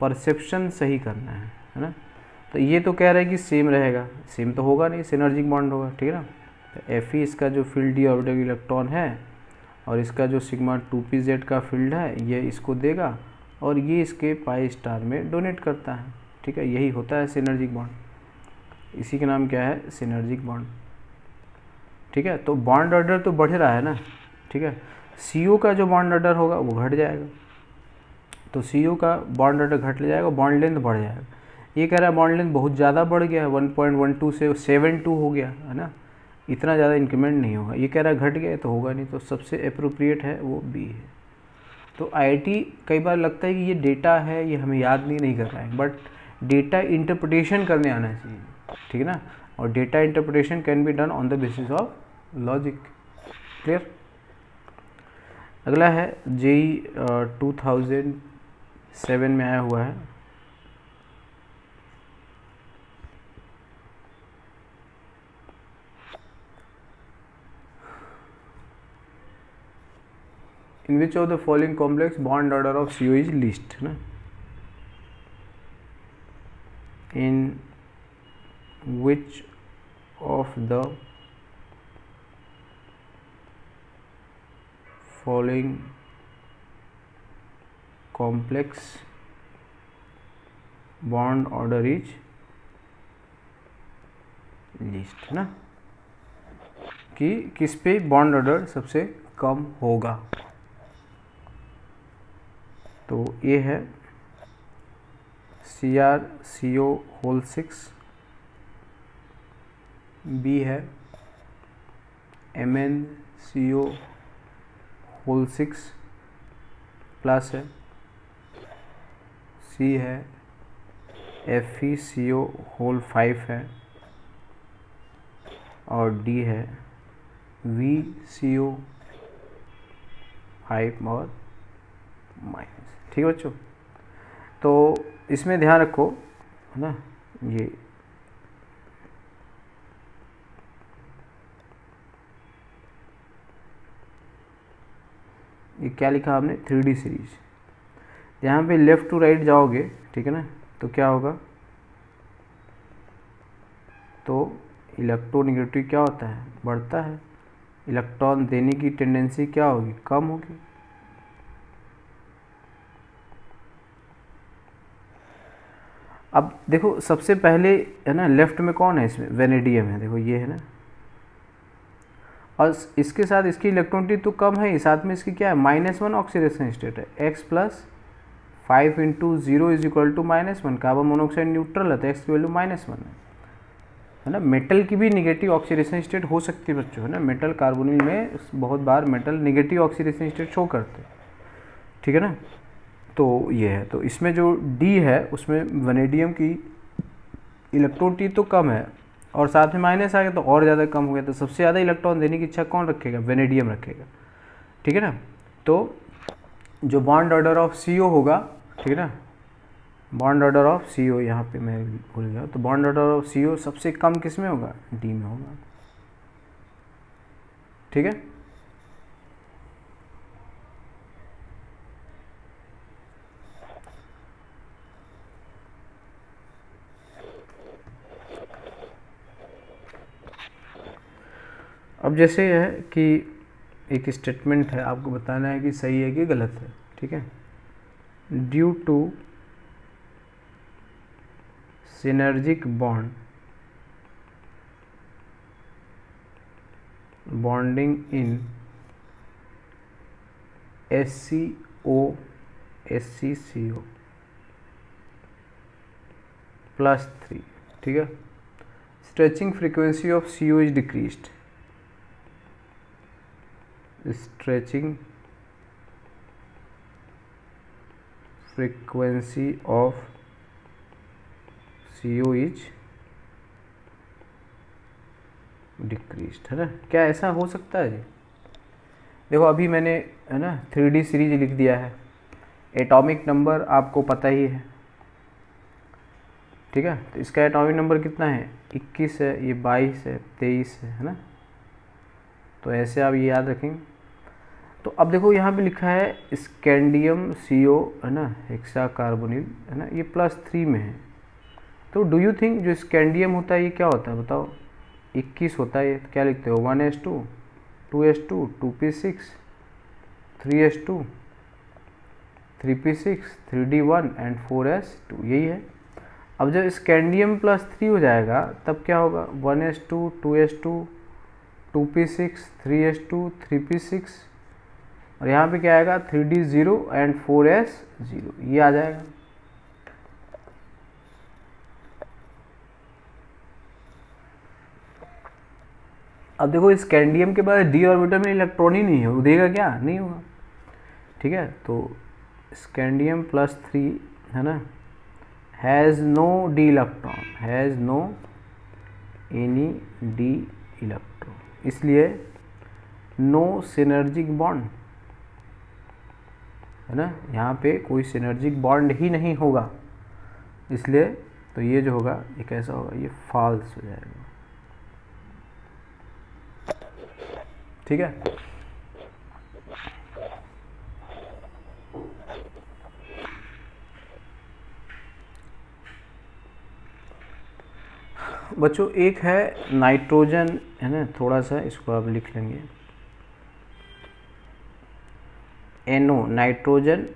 परसेप्शन सही करना है ना। तो ये तो कह रहा है कि सेम रहेगा, सेम तो होगा नहीं, सिनर्जिक बॉन्ड होगा, ठीक है ना। तो Fe इसका जो फील्ड डी ऑर्बिटल इलेक्ट्रॉन है, और इसका जो सिग्मा 2pz का फील्ड है, ये इसको देगा और ये इसके पाई स्टार में डोनेट करता है, ठीक है। यही होता है सिनर्जिक बॉन्ड, इसी का नाम क्या है, सिनर्जिक बॉन्ड, ठीक है। तो बॉन्ड ऑर्डर तो बढ़ रहा है ना, ठीक है। CO का जो बॉन्ड ऑर्डर होगा वो घट जाएगा, तो CO का बॉन्ड ऑर्डर घट जाएगा, बॉन्ड लेंथ बढ़ जाएगा। ये कह रहा है बॉन्ड लेंथ बहुत ज़्यादा बढ़ गया है, 1.12 से 7.2 हो गया है ना, इतना ज़्यादा इंक्रीमेंट नहीं होगा। ये कह रहा है घट गया तो होगा नहीं, तो सबसे अप्रोप्रिएट है वो बी है। तो IIT कई बार लगता है कि ये डेटा है, ये हमें याद नहीं कर रहा है, बट डेटा इंटरप्रिटेशन करने आना चाहिए, ठीक है ना। और data interpretation can be done on the basis of logic. Clear. अगला है जेई 2007 में आया हुआ है, in which of the following complex bond order of CO is least, है ना। in which of the following complex bond order is least, है ना, कि किस पे बॉन्ड ऑर्डर सबसे कम होगा। तो ये है CrCO होल 6, बी है MnCO होल 6 प्लस है, सी है FeCO होल 5 है और D है VCO 5 और माइनस। ठीक है बच्चों, तो इसमें ध्यान रखो है ना, ये क्या लिखा आपने 3D सीरीज। यहाँ पे लेफ़्ट टू राइट जाओगे, ठीक है ना, तो क्या होगा, तो इलेक्ट्रोनेगेटिविटी क्या होता है, बढ़ता है। इलेक्ट्रॉन देने की टेंडेंसी क्या होगी, कम होगी। अब देखो सबसे पहले है ना, लेफ्ट में कौन है, इसमें वेनेडियम है, देखो ये है ना, और इसके साथ इसकी इलेक्ट्रॉनिटी तो कम है ही, साथ में इसकी क्या है -1 ऑक्सीडेशन स्टेट है। x + 5 × 0 = -1। कार्बन मोनोऑक्साइड न्यूट्रल है तो x की वैल्यू -1 है ना। मेटल की भी निगेटिव ऑक्सीडेशन स्टेट हो सकती है बच्चों, है ना। मेटल कार्बोनिल में बहुत बार metal negative oxidation state show करते हैं, ठीक है ना। तो ये है, तो इसमें जो D है उसमें वनेडियम की इलेक्ट्रॉनिटी तो कम है और साथ में माइनस आ गया तो और ज़्यादा कम हो गया। तो सबसे ज़्यादा इलेक्ट्रॉन देने की इच्छा कौन रखेगा, वेनेडियम रखेगा, ठीक है ना। तो जो बॉन्ड ऑर्डर ऑफ CO होगा, ठीक है ना, बॉन्ड ऑर्डर ऑफ CO, यहाँ पे मैं भूल गया, तो बॉन्ड ऑर्डर ऑफ CO सबसे कम किस में होगा, D में होगा, ठीक है। अब जैसे है कि एक स्टेटमेंट है, आपको बताना है कि सही है कि गलत है, ठीक है। Due to synergic bonding in SCO +3, ठीक है, stretching frequency of CO is decreased. Stretching frequency of CO is decreased, है ना। क्या ऐसा हो सकता है जी? देखो अभी मैंने है ना 3D सीरीज लिख दिया है, एटॉमिक नंबर आपको पता ही है, ठीक है। तो इसका एटॉमिक नंबर कितना है, 21 है, ये 22 है, 23 है ना। तो ऐसे आप ये याद रखेंगे। तो अब देखो यहाँ पे लिखा है स्कैंडियम CO, है ना, हेक्सा कार्बोनिल, है ना, ये +3 में है। तो डू यू थिंक जो स्कैंडियम होता है ये क्या होता है बताओ, 21 होता है, ये क्या लिखते हो, 1s2 2s2 2p6 3s2 3p6 3d1 and 4s2, यही है। अब जब स्कैंडियम +3 हो जाएगा तब क्या होगा, 1s2 2s2 2p6 3s2 3p6 और यहाँ पे क्या आएगा 3d0 एंड 4s0, ये आ जाएगा। अब देखो स्कैंडियम के बाद D ऑर्बिटल में इलेक्ट्रॉन ही नहीं है, उदेगा क्या, नहीं होगा, ठीक है। तो स्कैंडियम +3 है ना, has no D electron, has no any D electron, इसलिए नो सिनर्जिक बॉन्ड, है ना, यहाँ पे कोई सिनर्जिक बॉन्ड ही नहीं होगा, इसलिए तो ये जो होगा ये कैसा होगा, ये फॉल्स हो जाएगा, ठीक है। बच्चों एक है नाइट्रोजन, है ना, थोड़ा सा इसको आप लिख लेंगे, NO नाइट्रोजन,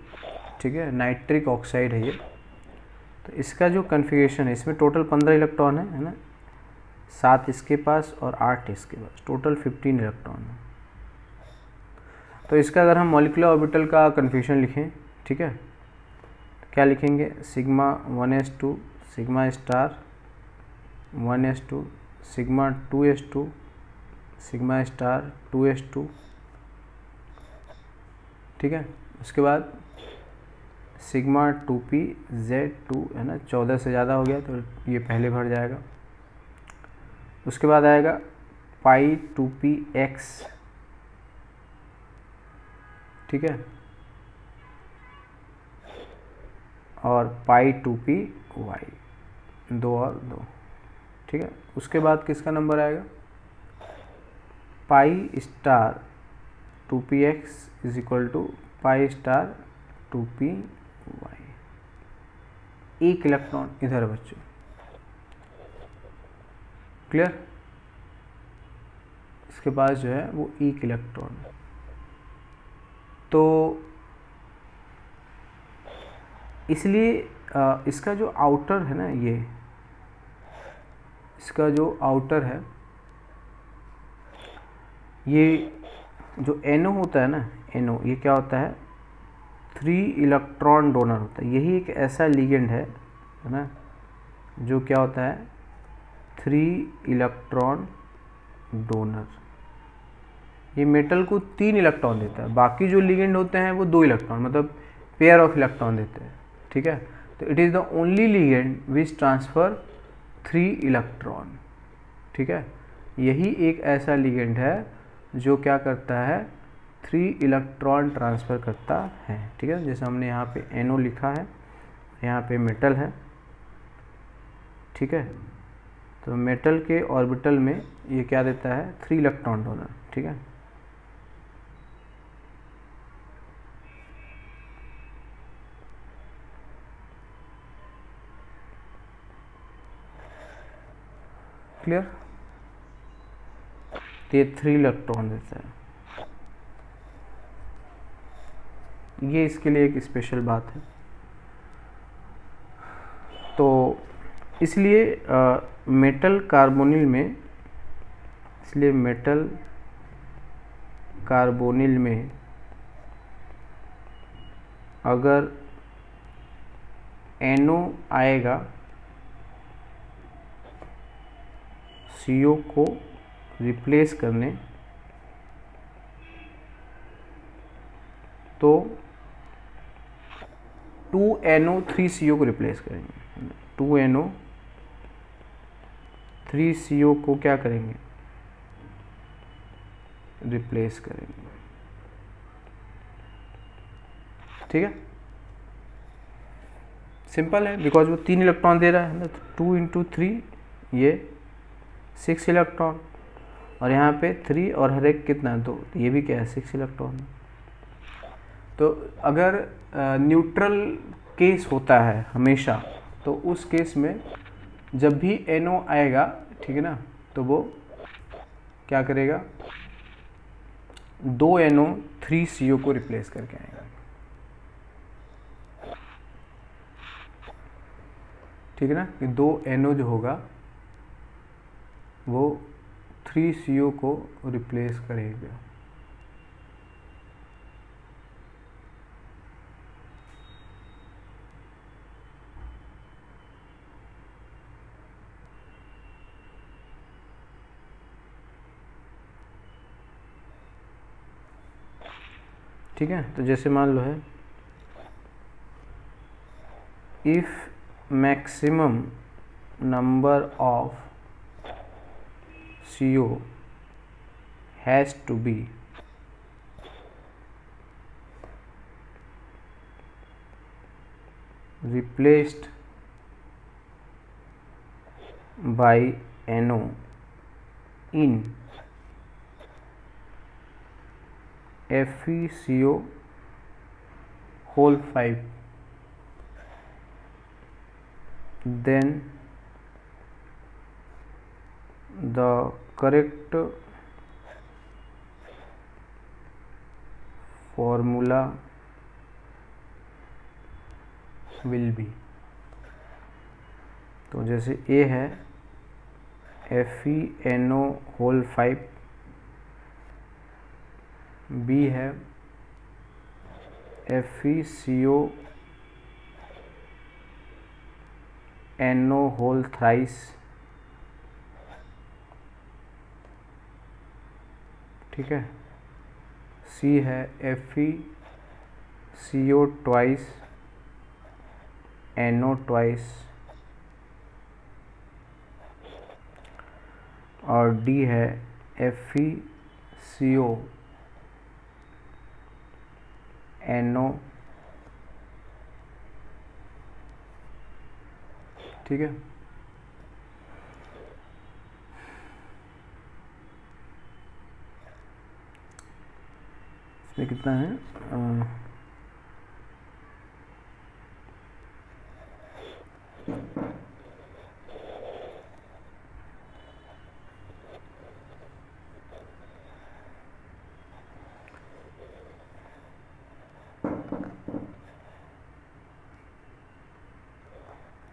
ठीक है, नाइट्रिक ऑक्साइड है ये। तो इसका जो कन्फिगरेशन है, इसमें टोटल 15 इलेक्ट्रॉन है ना, 7 इसके पास और 8 इसके पास, टोटल 15 इलेक्ट्रॉन है। तो इसका अगर हम मॉलिक्यूलर ऑर्बिटल का कन्फ्यूजन लिखें, ठीक है, तो क्या लिखेंगे, sigma 1s2 sigma star 1s2 sigma 2s2 sigma star 2s2, ठीक है। उसके बाद सिग्मा 2p Z2 है ना, 14 से ज़्यादा हो गया तो ये पहले भर जाएगा। उसके बाद आएगा पाई 2p x, ठीक है, और पाई 2p y, 2 और 2, ठीक है। उसके बाद किसका नंबर आएगा, pi star 2px is equal to pi star 2py। एक इलेक्ट्रॉन इधर बच्चों, क्लियर। इसके पास जो है वो एक इलेक्ट्रॉन। तो इसलिए इसका जो आउटर है ना, ये इसका जो आउटर है, ये जो NO होता है ना, NO ये क्या होता है, 3 इलेक्ट्रॉन डोनर होता है। यही एक ऐसा लिगेंड है ना, जो क्या होता है, 3 इलेक्ट्रॉन डोनर। ये मेटल को 3 इलेक्ट्रॉन देता है, बाकी जो लिगेंड होते हैं वो 2 इलेक्ट्रॉन, मतलब पेयर ऑफ इलेक्ट्रॉन देते हैं, ठीक है। तो it is the only ligand which transfer 3 electron, ठीक है। यही एक ऐसा लिगेंड है जो क्या करता है, 3 इलेक्ट्रॉन ट्रांसफ़र करता है, ठीक है। जैसे हमने यहाँ पे NO लिखा है, यहाँ पे मेटल है, ठीक है। तो मेटल के ऑर्बिटल में ये क्या देता है, 3 इलेक्ट्रॉन डोनर, ठीक है। क्लियर। तो ये 3 इलेक्ट्रॉन देता है। ये इसके लिए एक स्पेशल बात है। तो इसलिए मेटल कार्बोनिल में, इसलिए मेटल कार्बोनिल में अगर NO आएगा CO को रिप्लेस करने, तो 2NO 3CO को रिप्लेस करेंगे। 2NO 3CO को क्या करेंगे, रिप्लेस करेंगे, ठीक है। सिंपल है, बिकॉज वो 3 इलेक्ट्रॉन दे रहा है ना, तो 2 × 3 ये 6 इलेक्ट्रॉन, और यहाँ पे 3 और हर एक कितना, 2, तो ये भी क्या है, 6 इलेक्ट्रॉन। तो अगर न्यूट्रल केस होता है हमेशा, तो उस केस में जब भी NO आएगा, ठीक है ना, तो वो क्या करेगा, 2 NO 3 CO को रिप्लेस करके आएगा, ठीक है ना। कि 2 NO जो होगा वो 3 CO को रिप्लेस करेगा। ठीक है। तो जैसे मान लो है, if maximum number of CO has to be replaced by NO in FeCO whole 5, then the correct formula will be। तो जैसे A है FeNO whole 5, B है FeCO NO whole thrice, ठीक है। C है FeCO twice, NO ट्वाइस, और D है FeCO NO, ठीक है। इसमें कितना है,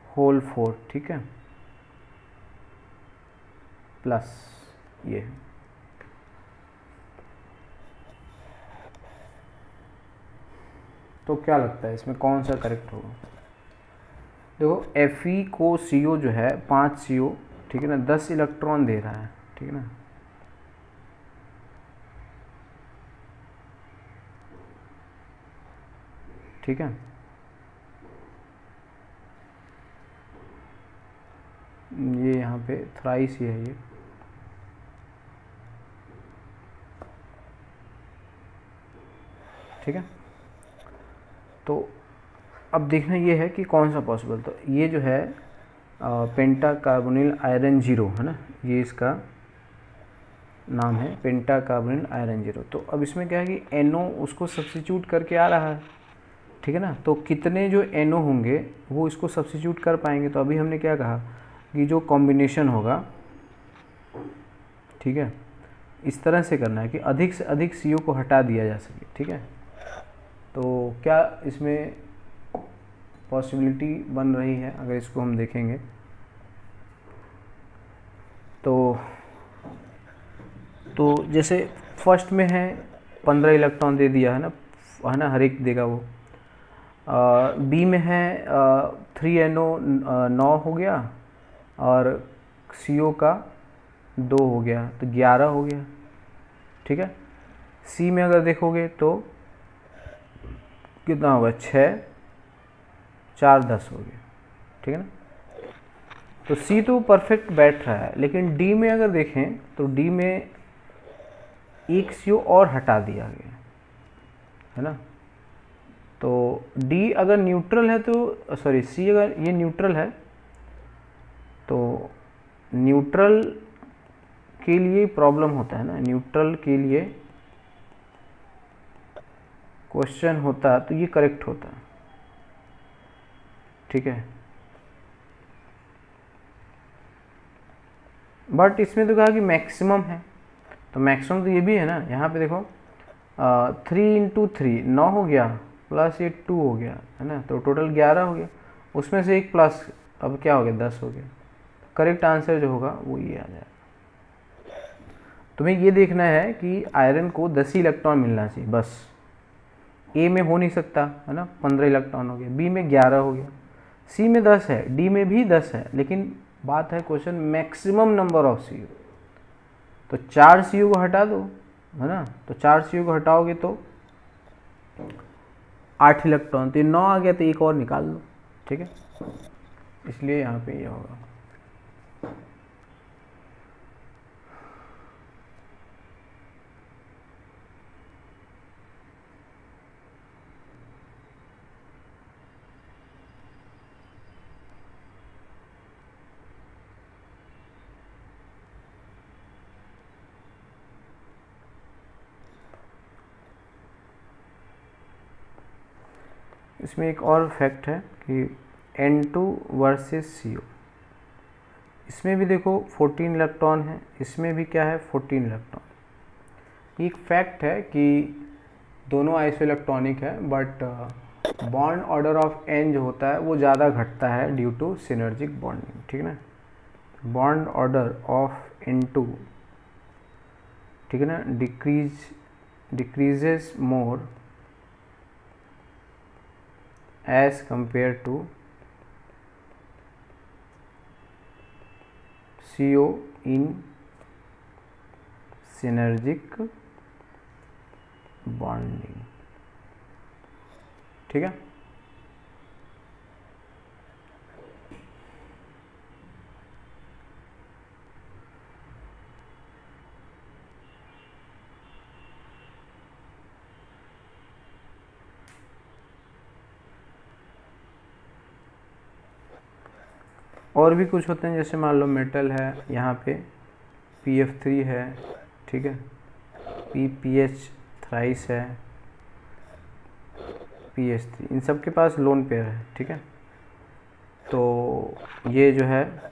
होल 4, ठीक है, प्लस ये। तो क्या लगता है इसमें कौन सा करेक्ट होगा? देखो FeCO जो है 5 CO, ठीक है ना, 10 इलेक्ट्रॉन दे रहा है, ठीक है ना। ठीक है, ये यहाँ पे थ्राइस ही है ये, ठीक है। तो अब देखना ये है कि कौन सा पॉसिबल, तो ये जो है पेंटा कार्बोनिल आयरन 0 है ना, ये इसका नाम है पेंटा कार्बोनिल आयरन 0। तो अब इसमें क्या है कि NO उसको सब्स्टिट्यूट करके आ रहा है, ठीक है ना। तो कितने जो NO होंगे वो इसको सब्स्टिट्यूट कर पाएंगे। तो अभी हमने क्या कहा कि जो कॉम्बिनेशन होगा, ठीक है, इस तरह से करना है कि अधिक से अधिक CO को हटा दिया जा सके, ठीक है। तो क्या इसमें पॉसिबिलिटी बन रही है, अगर इसको हम देखेंगे तो जैसे फर्स्ट में है 15 इलेक्ट्रॉन दे दिया है ना, हर एक देगा वो। बी में है 3NO 9 हो गया, और CO का 2 हो गया, तो 11 हो गया, ठीक है। सी में अगर देखोगे तो कितना होगा, 6 4 10 हो गया, ठीक है ना। तो सी तो परफेक्ट बैठ रहा है, लेकिन डी में अगर देखें तो डी में एक CO और हटा दिया गया है ना। तो डी अगर न्यूट्रल है तो सॉरी सी अगर ये न्यूट्रल है तो न्यूट्रल के लिए प्रॉब्लम होता है ना, न्यूट्रल के लिए क्वेश्चन होता तो ये करेक्ट होता, ठीक है। बट इसमें तो कहा कि मैक्सिमम है, तो मैक्सिमम तो ये भी है ना। यहाँ पे देखो 3 × 3 9 हो गया, प्लस ये 2 हो गया है ना, तो टोटल 11 हो गया, उसमें से एक प्लस, अब क्या हो गया 10 हो गया। करेक्ट आंसर जो होगा वो ये आ जाएगा। तुम्हें ये देखना है कि आयरन को 10 ही इलेक्ट्रॉन मिलना चाहिए बस। ए में हो नहीं सकता है ना, 15 इलेक्ट्रॉन हो गया, बी में 11 हो गया, सी में 10 है, डी में भी 10 है, लेकिन बात है question maximum number of CO। तो 4 CO को हटा दो है ना, तो 4 CO को हटाओगे तो 8 इलेक्ट्रॉन, तो 9 आ गया, तो एक और निकाल लो, ठीक है। इसलिए यहाँ पे ये होगा। इसमें एक और फैक्ट है कि N2 वर्सेस CO, इसमें भी देखो 14 इलेक्ट्रॉन है, इसमें भी क्या है 14 इलेक्ट्रॉन। एक फैक्ट है कि दोनों आइसो इलेक्ट्रॉनिक है, but bond order of N जो होता है वो ज़्यादा घटता है ड्यू टू सिनर्जिक बॉन्डिंग, ठीक है ना। बॉन्ड ऑर्डर ऑफ N2, ठीक है ना, decreases more as compared to CO in synergic bonding, ठीक है। और भी कुछ होते हैं, जैसे मान लो मेटल है, यहाँ पे PF3 है, ठीक है, PPH थ्राइस है, PH3, इन सब के पास लोन पेयर है, ठीक है। तो ये जो है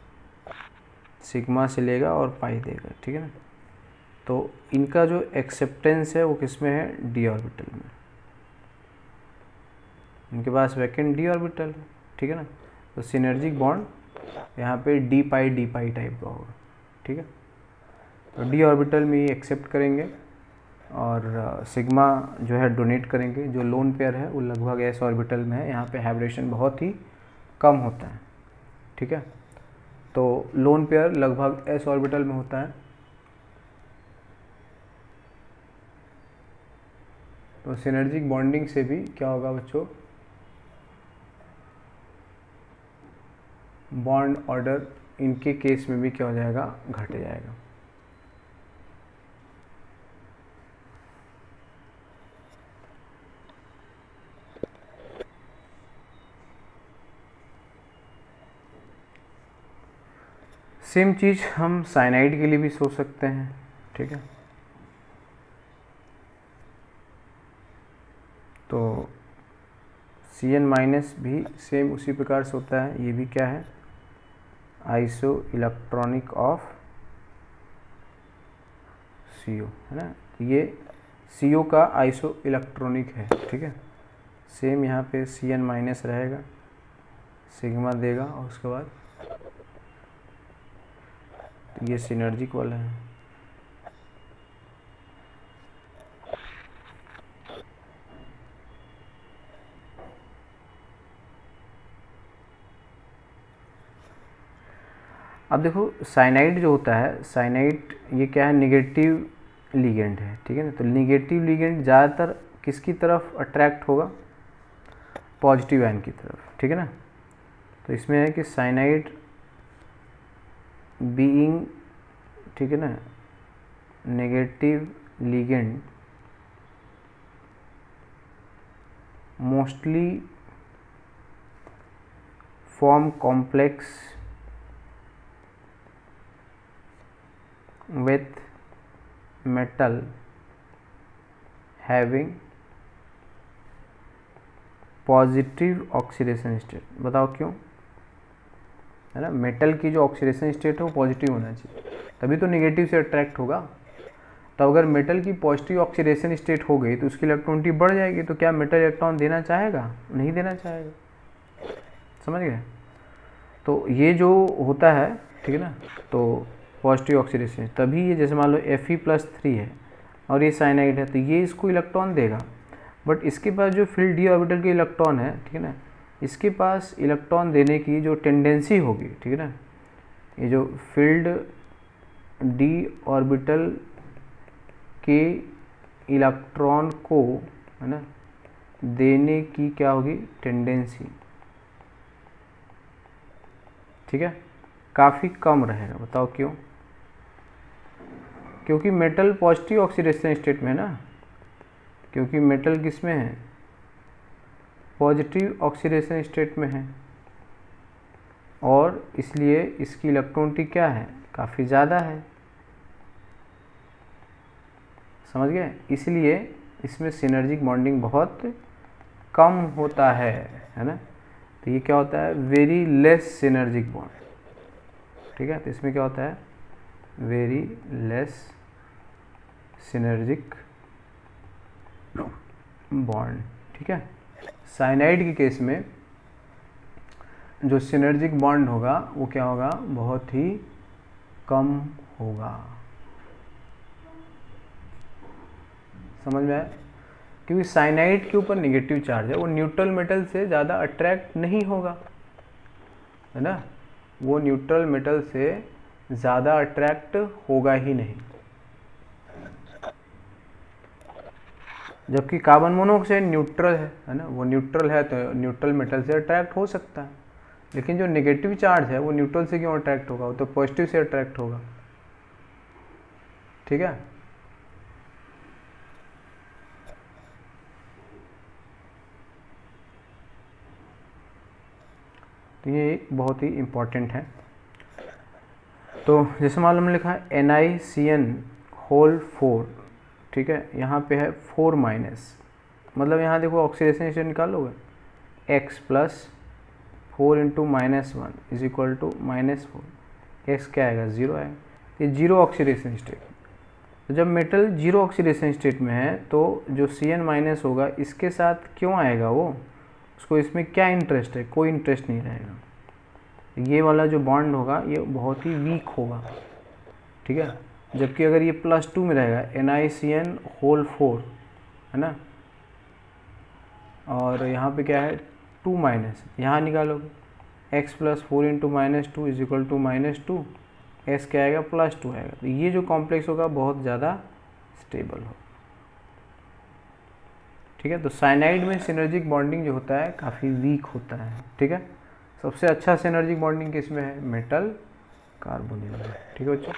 सिग्मा से लेगा और पाई देगा, ठीक है ना। तो इनका जो एक्सेप्टेंस है वो किस में है, डी ऑर्बिटल में, इनके पास वैकेंट डी ऑर्बिटल है, ठीक है ना। तो सिनर्जिक बॉन्ड यहाँ पे डी पाई टाइप का होगा, ठीक है। तो डी ऑर्बिटल में ये एक्सेप्ट करेंगे और सिग्मा जो है डोनेट करेंगे। जो लोन पेयर है वो लगभग एस ऑर्बिटल में है, यहाँ पे हाइब्रेशन बहुत ही कम होता है, ठीक है। तो लोन पेयर लगभग एस ऑर्बिटल में होता है। तो सिनर्जिक बॉन्डिंग से भी क्या होगा बच्चों, बॉन्ड ऑर्डर इनके केस में भी क्या हो जाएगा, घट जाएगा। सेम चीज़ हम साइनाइड के लिए भी सोच सकते हैं, ठीक है। तो Cn- भी सेम उसी प्रकार से होता है। ये भी क्या है, आइसो इलेक्ट्रॉनिक ऑफ CO, है ना। ये CO का आइसो इलेक्ट्रॉनिक है, ठीक है। सेम यहाँ पे Cn- रहेगा, सिग्मा देगा और उसके बाद ये सिनर्जिक वाला है। अब देखो साइनाइड जो होता है, साइनाइड ये क्या है, निगेटिव लिगेंड है, ठीक है ना। तो निगेटिव लिगेंड ज़्यादातर किसकी तरफ अट्रैक्ट होगा, पॉजिटिव आयन की तरफ, ठीक है ना। तो इसमें है कि साइनाइड बीइंग, ठीक है ना, negative ligand mostly form complex with metal having positive oxidation state. बताओ क्यों, है ना। मेटल की जो ऑक्सीडेशन स्टेट है वो पॉजिटिव होना चाहिए, तभी तो नेगेटिव से अट्रैक्ट होगा। तो अगर मेटल की पॉजिटिव ऑक्सीडेशन स्टेट हो गई तो उसकी इलेक्ट्रॉनिटी बढ़ जाएगी, तो क्या मेटल इलेक्ट्रॉन देना चाहेगा, नहीं देना चाहेगा, समझ गए। तो ये जो होता है, ठीक है ना, तो पॉजिटिव ऑक्सीडेशन, तभी ये जैसे मान लो Fe+3 है और ये साइनाइड है, तो ये इसको इलेक्ट्रॉन देगा। बट इसके पास जो फील्ड डी ऑर्बिटल के इलेक्ट्रॉन है, ठीक है ना, इसके पास इलेक्ट्रॉन देने की जो टेंडेंसी होगी, ठीक है ना, ये जो फील्ड डी ऑर्बिटल के इलेक्ट्रॉन को, है ना, देने की क्या होगी, टेंडेंसी, ठीक है, काफ़ी कम रहेगा। बताओ क्यों, क्योंकि मेटल पॉजिटिव ऑक्सीडेशन स्टेट में है ना, क्योंकि मेटल किस में है, पॉजिटिव ऑक्सीडेशन स्टेट में है, और इसलिए इसकी इलेक्ट्रॉनिटी क्या है, काफ़ी ज़्यादा है, समझ गए। इसलिए इसमें सिनर्जिक बॉन्डिंग बहुत कम होता है ना। तो ये क्या होता है, वेरी लेस सिनर्जिक बॉन्ड, ठीक है। तो इसमें क्या होता है, वेरी लेस सिनर्जिक बॉन्ड, ठीक है। साइनाइड के केस में जो सिनर्जिक बॉन्ड होगा वो क्या होगा, बहुत ही कम होगा, समझ में आया। क्योंकि साइनाइड के ऊपर नेगेटिव चार्ज है, वो न्यूट्रल मेटल से ज़्यादा अट्रैक्ट नहीं होगा, है ना, वो न्यूट्रल मेटल से ज़्यादा अट्रैक्ट होगा ही नहीं। जबकि कार्बन मोनोऑक्साइड न्यूट्रल है ना, वो न्यूट्रल है तो न्यूट्रल मेटल से अट्रैक्ट हो सकता है। लेकिन जो नेगेटिव चार्ज है वो न्यूट्रल से क्यों अट्रैक्ट होगा, वो तो पॉजिटिव से अट्रैक्ट होगा, ठीक है। तो तो ये एक बहुत ही इम्पॉर्टेंट है। तो जैसे मान लो हमने लिखा है NiCN होल 4, ठीक है, यहाँ पे है 4 माइनस, मतलब यहाँ देखो ऑक्सीडेशन स्टेट निकालोगे, x plus 4 into -1 is equal to -4, x क्या आएगा, 0 आएगा। ये जीरो ऑक्सीडेशन स्टेट। तो जब मेटल जीरो ऑक्सीडेशन स्टेट में है तो जो Cn माइनस होगा इसके साथ क्यों आएगा वो, उसको इसमें क्या इंटरेस्ट है, कोई इंटरेस्ट नहीं रहेगा। ये वाला जो बॉन्ड होगा ये बहुत ही वीक होगा, ठीक है। जबकि अगर ये +2 में रहेगा NiCN होल 4, है ना, और यहाँ पे क्या है 2 माइनस, यहाँ निकालोगे x plus 4 into -2 is equal to -2, s क्या आएगा, +2 आएगा। तो ये जो कॉम्प्लेक्स होगा बहुत ज़्यादा स्टेबल होगा, ठीक है। तो साइनाइड में सिनर्जिक बॉन्डिंग जो होता है काफ़ी वीक होता है, ठीक है। सबसे अच्छा सिनर्जिक बॉन्डिंग किस में है, मेटल कार्बोनिल में, ठीक है बच्चों।